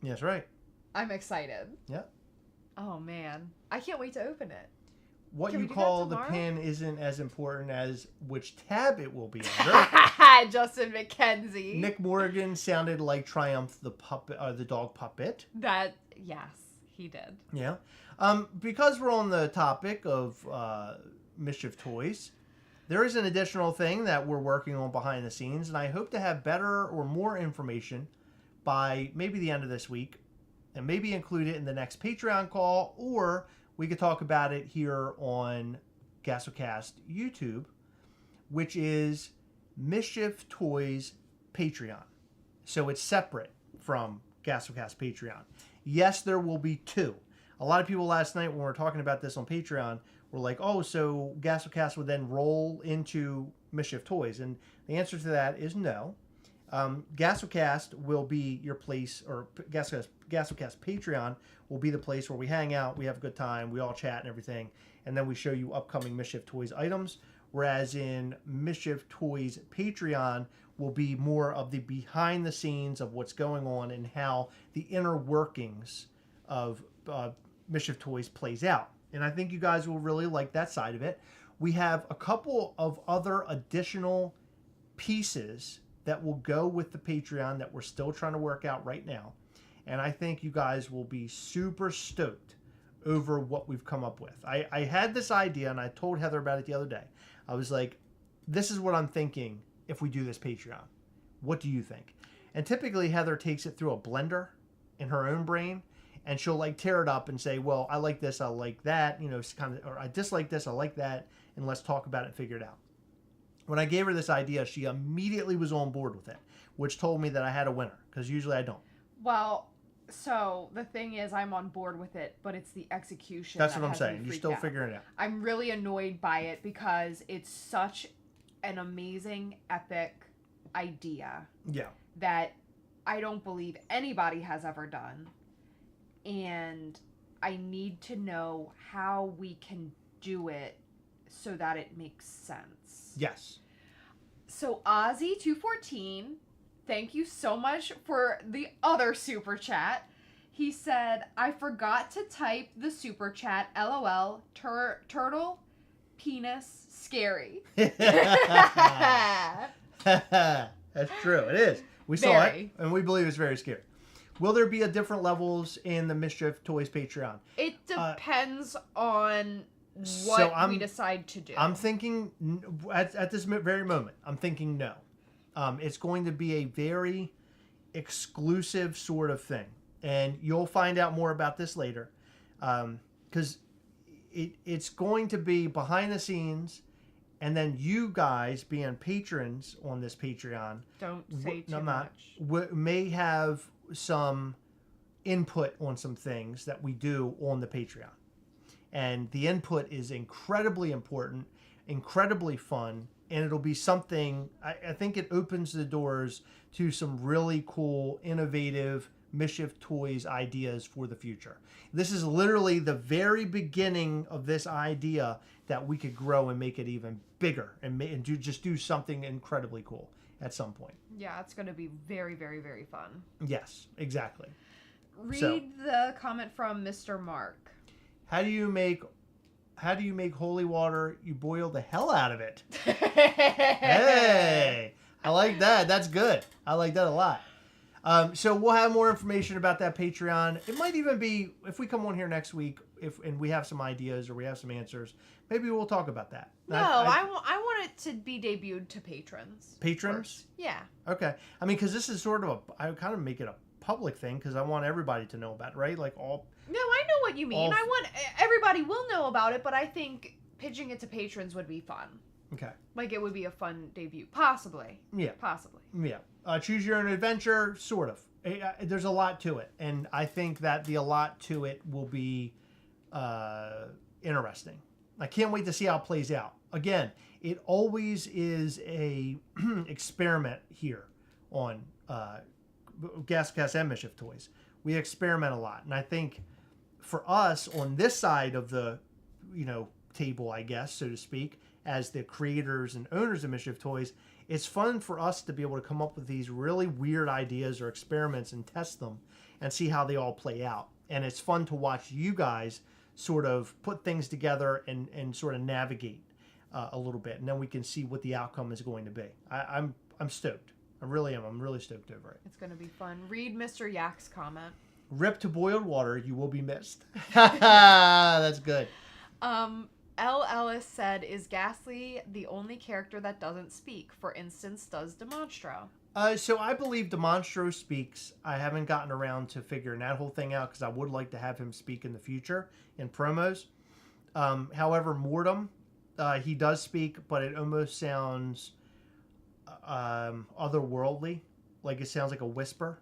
Yes, right. I'm excited. Yeah. Oh man, I can't wait to open it. What Can you we do call that the tomorrow? pin isn't as important as which tab it will be under. Justin McKenzie. Nick Morgan sounded like Triumph the puppet, the dog puppet. Yes, he did. Yeah. Because we're on the topic of Mischief toys, there is an additional thing that we're working on behind the scenes, and I hope to have better or more information by maybe the end of this week, and maybe include it in the next Patreon call, or we could talk about it here on GastleCast YouTube, which is Mischief Toys Patreon. So it's separate from GastleCast Patreon. Yes, there will be two. A lot of people last night when we were talking about this on Patreon were like, oh, so GastleCast would then roll into Mischief Toys. And the answer to that is no. GastleCast will be your place, or GastleCast Patreon will be the place where we hang out, we have a good time, we all chat and everything, and then we show you upcoming Mischief Toys items. Whereas in Mischief Toys Patreon will be more of the behind the scenes of what's going on and how the inner workings of Mischief Toys plays out. And I think you guys will really like that side of it. We have a couple of other additional pieces that will go with the Patreon that we're still trying to work out right now. And I think you guys will be super stoked over what we've come up with. I had this idea, and I told Heather about it the other day. I was like, this is what I'm thinking if we do this Patreon. What do you think? And typically Heather takes it through a blender in her own brain, and she'll like tear it up and say, well, I like this, I like that, you know, kind of, or I dislike this, I like that, and let's talk about it and figure it out. When I gave her this idea, she immediately was on board with it, which told me that I had a winner, because usually I don't. Well, so the thing is, I'm on board with it, but it's the execution. That's that what I'm has me saying. You're freaked still out. figuring it out. I'm really annoyed by it because it's such an amazing, epic idea Yeah. that I don't believe anybody has ever done. And I need to know how we can do it so that it makes sense. Yes. So Ozzy214, thank you so much for the other super chat. He said, I forgot to type the super chat, LOL, turtle, penis, scary. That's true. It is. We saw it, Very. and we believe it's very scary. Will there be a different levels in the Mischief Toys Patreon? It depends on so what we decide to do. I'm thinking, at this very moment, I'm thinking no. It's going to be a very exclusive sort of thing. And you'll find out more about this later. Because it's going to be behind the scenes, and then you guys being patrons on this Patreon. Don't say too much. May have some input on some things that we do on the Patreon. And the input is incredibly important, incredibly fun, and it'll be something, I think it opens the doors to some really cool, innovative Mischief Toys ideas for the future. This is literally the very beginning of this idea that we could grow and make it even bigger and do something incredibly cool at some point. Yeah, it's going to be very, very, very fun. Yes, exactly. Read the comment from Mr. Mark. How do you make holy water? You boil the hell out of it. Hey, I like that. That's good. I like that a lot. So we'll have more information about that Patreon. It might even be, if we come on here next week, and we have some ideas or we have some answers, maybe we'll talk about that. No, I want it to be debuted to patrons. Patrons? First. Yeah. Okay. I mean, because this is sort of I kind of make it a public thing because I want everybody to know about it, right? Like all. No, I know what you mean. I want everybody will know about it, but I think pitching it to patrons would be fun. Okay. Like it would be a fun debut, possibly. Yeah. Possibly. Yeah. Choose your own adventure, sort of. There's a lot to it, and I think that a lot to it will be interesting. I can't wait to see how it plays out. Again, it always is a experiment here on Gascast and Mischief Toys. We experiment a lot, and I think for us on this side of the table, I guess, so to speak, as the creators and owners of Mischief Toys, it's fun for us to be able to come up with these really weird ideas or experiments and test them and see how they all play out. And it's fun to watch you guys sort of put things together and sort of navigate a little bit, and then we can see what the outcome is going to be. I'm stoked. I really am. I'm really stoked over it. It's going to be fun. Read Mr. Yak's comment. Rip to boiled water, you will be missed. That's good. L. Ellis said, is Gastly the only character that doesn't speak? For instance, does Demonstro? So I believe Demonstro speaks. I haven't gotten around to figuring that whole thing out because I would like to have him speak in the future in promos. However, Mortem, he does speak, but it almost sounds otherworldly. Like it sounds like a whisper.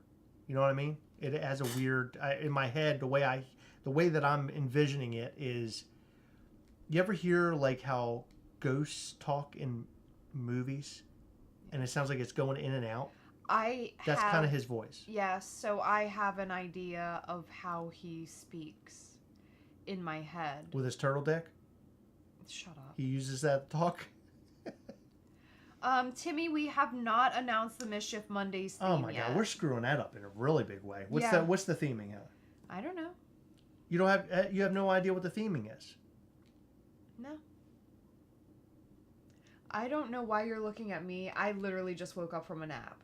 You know what I mean? It has a weird, in my head, the way that I'm envisioning it is, you ever hear like how ghosts talk in movies? And it sounds like it's going in and out. That's kind of his voice. Yes, so I have an idea of how he speaks in my head. With his turtle dick? Shut up. He uses that to talk? Timmy, we have not announced the Mischief Mondays theme Oh my yet. god, we're screwing that up in a really big way. What's the theming, Heather? I don't know. You have no idea what the theming is? No. I don't know why you're looking at me. I literally just woke up from a nap.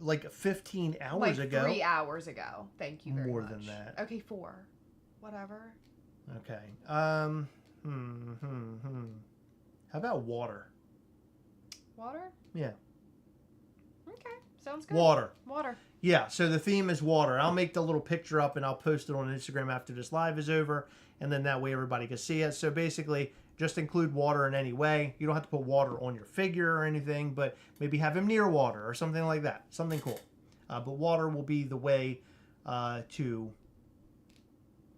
Like 15 hours ago. 3 hours ago. Thank you very More much. than that. Okay, 4. Whatever. Okay. How about water? Water? Yeah. Okay, sounds good. Water. Water. Yeah, so the theme is water. I'll make the little picture up and I'll post it on Instagram after this live is over, and then that way everybody can see it. So basically, just include water in any way. You don't have to put water on your figure or anything, but maybe have him near water or something like that. Something cool. But water will be the way to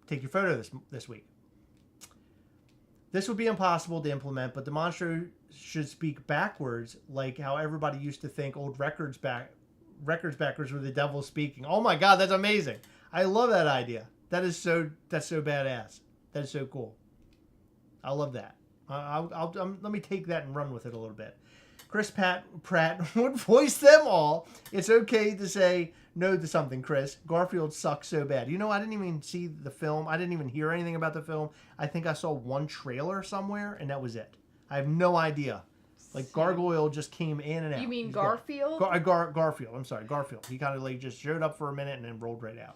take your photo this week. This would be impossible to implement, but the monster should speak backwards, like how everybody used to think old records backers were the devil speaking. Oh my god, that's amazing! I love that idea. That's so badass. That is so cool. I love that. Let me take that and run with it a little bit. Chris Pratt would voice them all. It's okay to say no to something, Chris. Garfield sucks so bad. You know, I didn't even see the film. I didn't even hear anything about the film. I think I saw one trailer somewhere, and that was it. I have no idea. Like, Gargoyle just came in and out. You mean Garfield? Garfield. I'm sorry, Garfield. He kind of like just showed up for a minute and then rolled right out.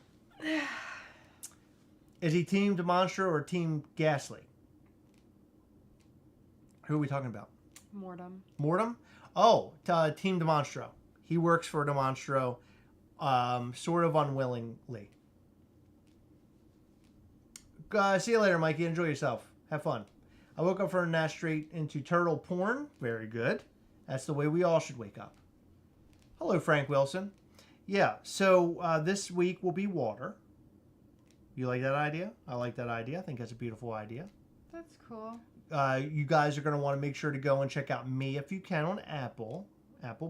Is he Team Demonstro or Team Gastly? Who are we talking about? Mortem. Mortem? Oh, Team Demonstro. He works for Demonstro, sort of unwillingly. See you later, Mikey. Enjoy yourself. Have fun. I woke up from a nap straight into turtle porn. Very good. That's the way we all should wake up. Hello, Frank Wilson. Yeah, so this week will be water. You like that idea? I like that idea. I think that's a beautiful idea. That's cool. You guys are going to want to make sure to go and check out me if you can on Apple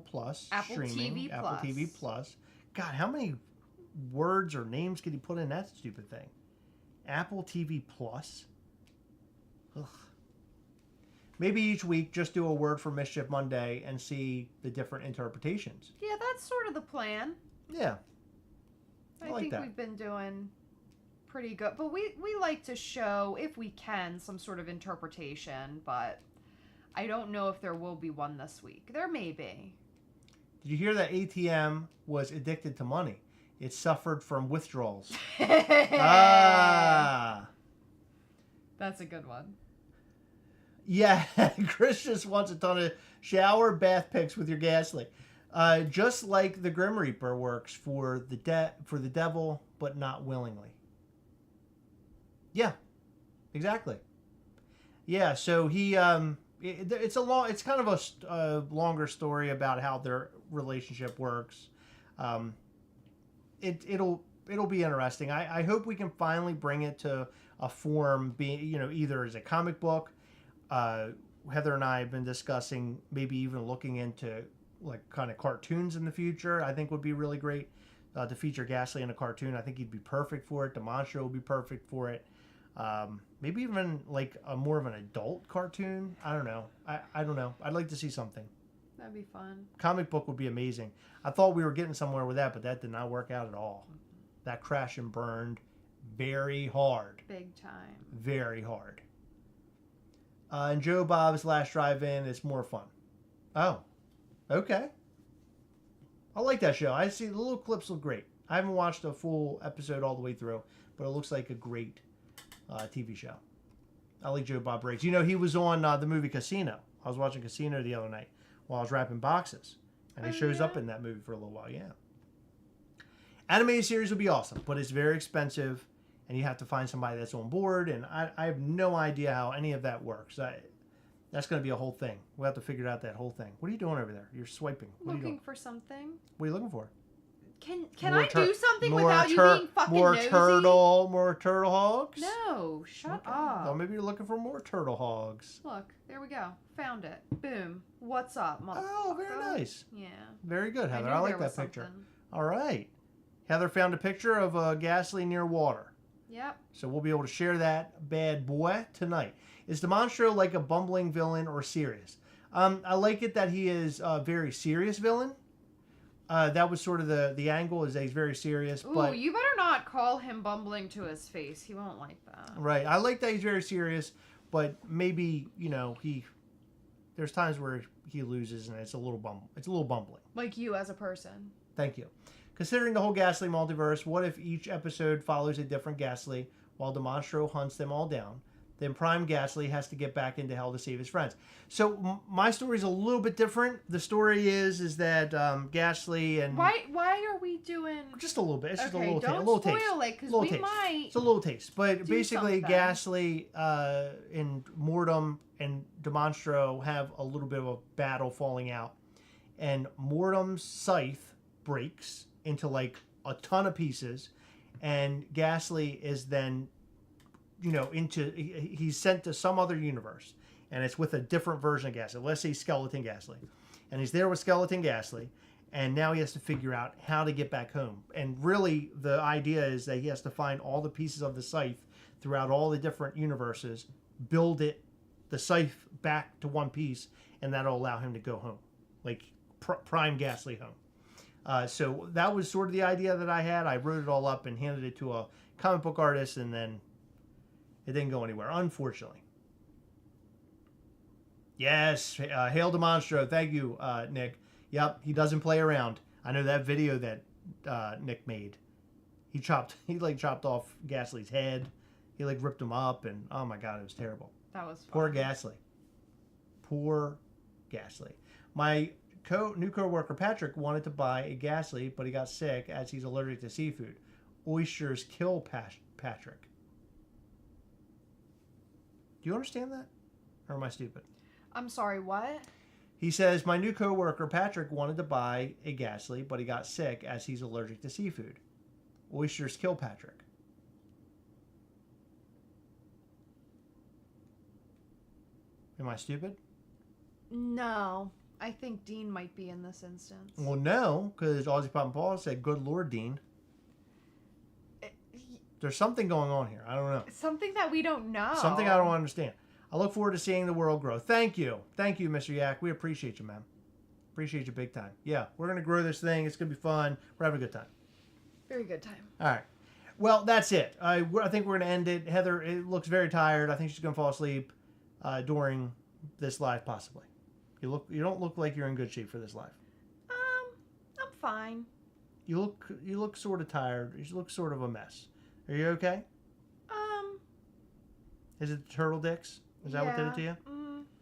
Plus, Apple streaming, TV Apple Plus. TV Plus. God, how many words or names could he put in that stupid thing? Apple TV Plus. Ugh. Maybe each week just do a word for Mischief Monday and see the different interpretations. Yeah, that's sort of the plan. Yeah. I like think that. we've been doing pretty good. But we like to show, if we can, some sort of interpretation. But I don't know if there will be one this week. There may be. Did you hear that ATM was addicted to money? It suffered from withdrawals. That's a good one. Yeah, Chris just wants a ton of shower bath pics with your Gastly. Just like the Grim Reaper works for the devil, but not willingly. Yeah, exactly. Yeah, so he it's kind of a longer story about how their relationship works. It'll be interesting. I hope we can finally bring it to a form, either as a comic book. Heather and I have been discussing maybe even looking into like kind of cartoons in the future. I think would be really great to feature Gastly in a cartoon. I think he'd be perfect for it. DeMonstro would be perfect for it. Maybe even like a more of an adult cartoon. I don't know. I don't know. I'd like to see something. That'd be fun. Comic book would be amazing. I thought we were getting somewhere with that, but that did not work out at all. That crashed and burned very hard. Big time. Very hard. And Joe Bob's Last Drive-In is more fun. Oh, okay. I like that show. I see the little clips look great. I haven't watched a full episode all the way through, but it looks like a great TV show. I like Joe Bob Briggs. He was on the movie Casino. I was watching Casino the other night while I was wrapping boxes. And he shows up in that movie for a little while, yeah. Animated series would be awesome, but it's very expensive, and you have to find somebody that's on board, and I have no idea how any of that works. That's going to be a whole thing. We'll have to figure out that whole thing. What are you doing over there? You're swiping. What are you Looking doing? for something. What are you looking for? Can I do something without you being fucking more nosy? More turtle hogs? No, shut Okay. up. Oh, maybe you're looking for more turtle hogs. Look, there we go. Found it. Boom. What's up, motherfucker? Oh, very nice. Yeah. Very good, Heather. knew I like there that was picture. something. All right. Heather found a picture of a Gastly near water. Yep. So we'll be able to share that bad boy tonight. Is DeMonstro like a bumbling villain or serious? I like it that he is a very serious villain. That was sort of the angle, is that he's very serious. Ooh, but you better not call him bumbling to his face. He won't like that. right. I like that he's very serious, but maybe, there's times where he loses and it's a little bumbling. Like you as a person. Thank you. Considering the whole Gastly multiverse, what if each episode follows a different Gastly while DeMonstro hunts them all down? Then Prime Gastly has to get back into hell to save his friends. So my story is a little bit different. The story is that Gastly and Why are we doing just a little bit. It's just a okay, little don't taste. spoil it, because Little we taste. might It's a little taste, but do basically something. Gastly and Mortem and DeMonstro have a little bit of a battle falling out, and Mortem's scythe breaks into like a ton of pieces, and Gastly is then he's sent to some other universe, and it's with a different version of Gastly. Let's say Skeleton Gastly, and he's there with Skeleton Gastly, and now he has to figure out how to get back home. And really, the idea is that he has to find all the pieces of the scythe throughout all the different universes, build the scythe back to one piece, and that'll allow him to go home, like Prime Gastly home. So that was sort of the idea that I had. I wrote it all up and handed it to a comic book artist, and then it didn't go anywhere, unfortunately. Yes, hail DeMonstro. Thank you, Nick. Yep, he doesn't play around. I know that video that Nick made. He chopped off Gastly's head. He ripped him up, and oh my god, it was terrible. That was fun. Poor Gastly. Poor Gastly. My new co-worker Patrick wanted to buy a Gastly, but he got sick as he's allergic to seafood. Oysters kill Patrick. Do you understand that? Or am I stupid? I'm sorry, what? He says, my new co-worker Patrick wanted to buy a Gastly, but he got sick as he's allergic to seafood. Oysters kill Patrick. Am I stupid? No. I think Dean might be in this instance. Well, no, because Aussie Pop and Paul said, good Lord, Dean. There's something going on here. I don't know. Something that we don't know. Something I don't understand. I look forward to seeing the world grow. Thank you. Thank you, Mr. Yak. We appreciate you, man. Appreciate you big time. Yeah, we're going to grow this thing. It's going to be fun. We're having a good time. Very good time. All right. Well, that's it. I think we're going to end it. Heather, it looks very tired. I think she's going to fall asleep during this live, possibly. You don't look like you're in good shape for this live. I'm fine. You look sort of tired. You look sort of a mess. Are you okay? Is it the turtle dicks? Is that what did it to you?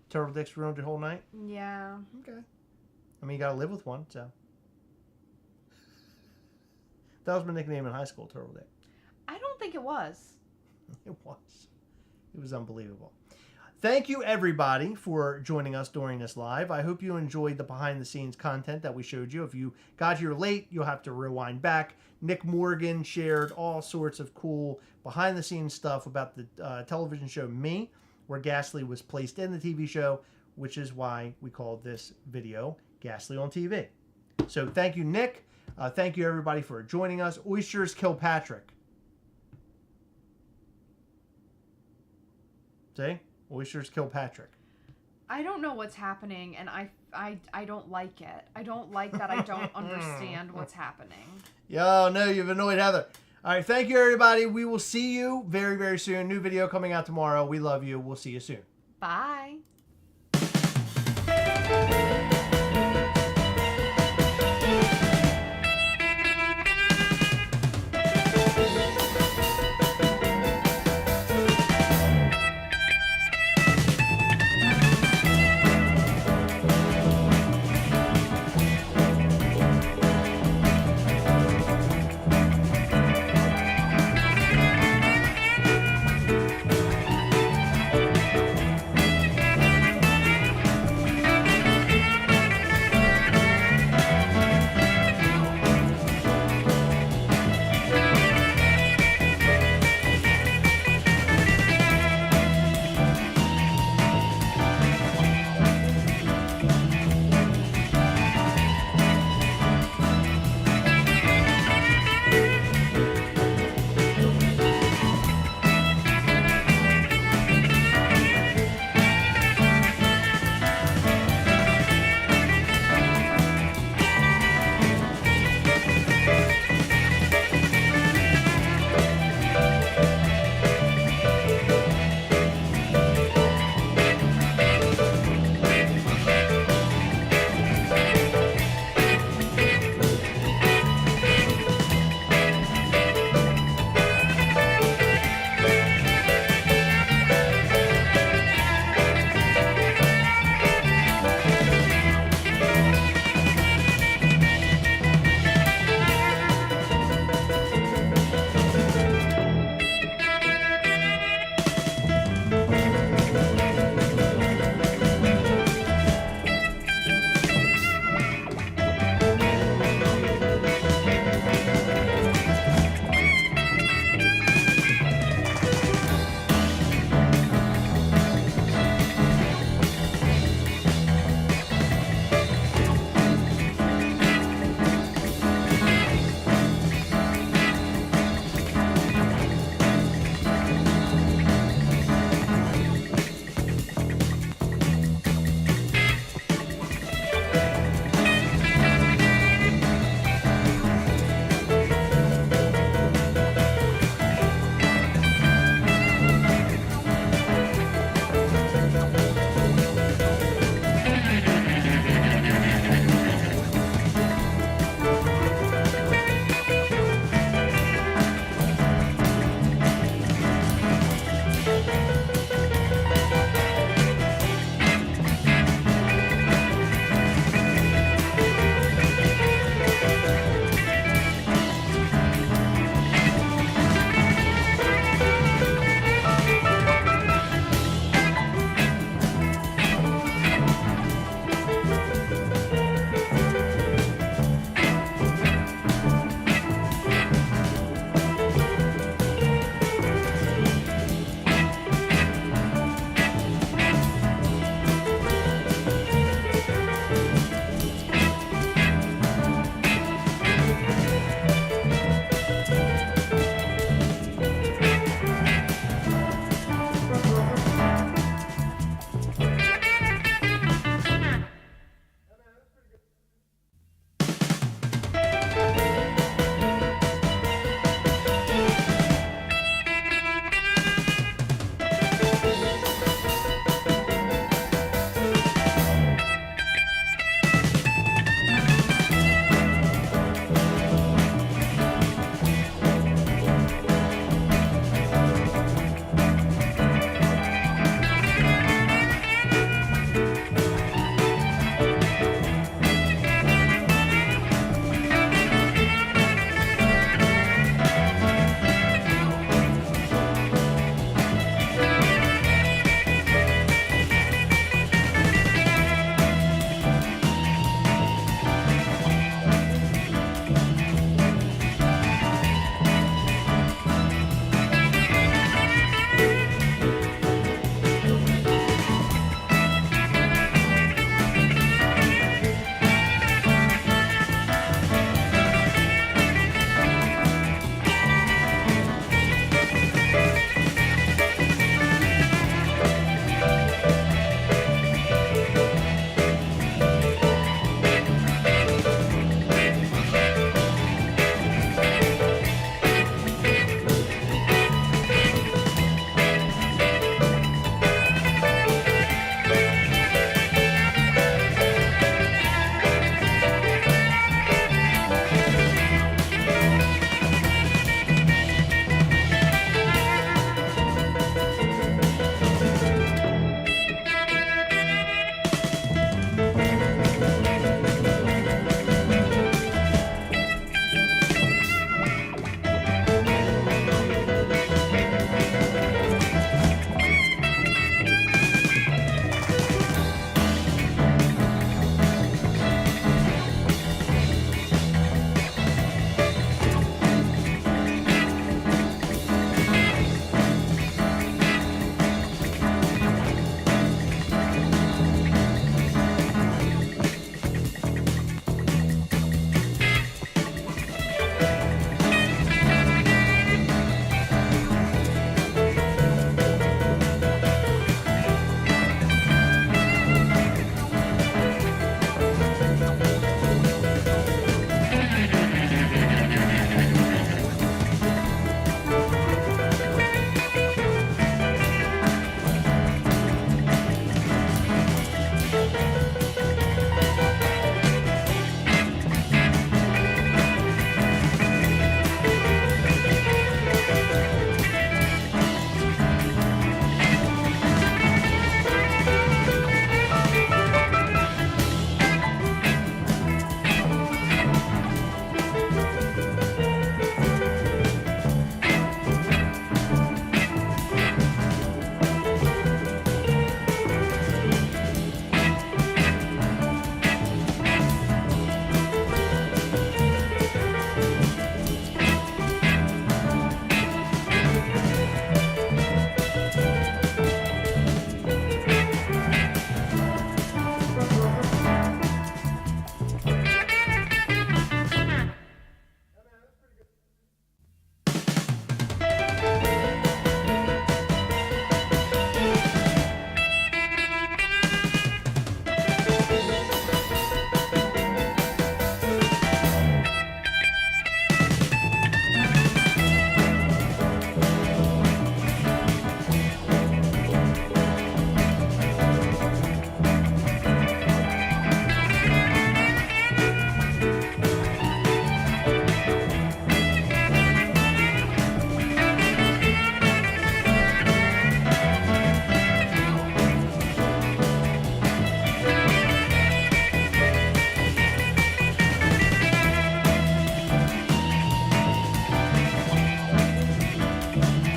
Turtle dicks ruined your whole night? Yeah. Okay. I mean, you got to live with one, so. That was my nickname in high school, Turtle Dick. I don't think it was. It was. It was unbelievable. Thank you, everybody, for joining us during this live. I hope you enjoyed the behind-the-scenes content that we showed you. If you got here late, you'll have to rewind back. Nick Morgan shared all sorts of cool behind-the-scenes stuff about the television show Me, where Gastly was placed in the TV show, which is why we called this video Gastly on TV. So thank you, Nick. Thank you, everybody, for joining us. Oysters kill Patrick. See? Oysters kill Patrick. I don't know what's happening, and I don't like it. I don't like that I don't understand what's happening. Yo, no, you've annoyed Heather. All right, thank you, everybody. We will see you very, very soon. New video coming out tomorrow. We love you. We'll see you soon. Bye.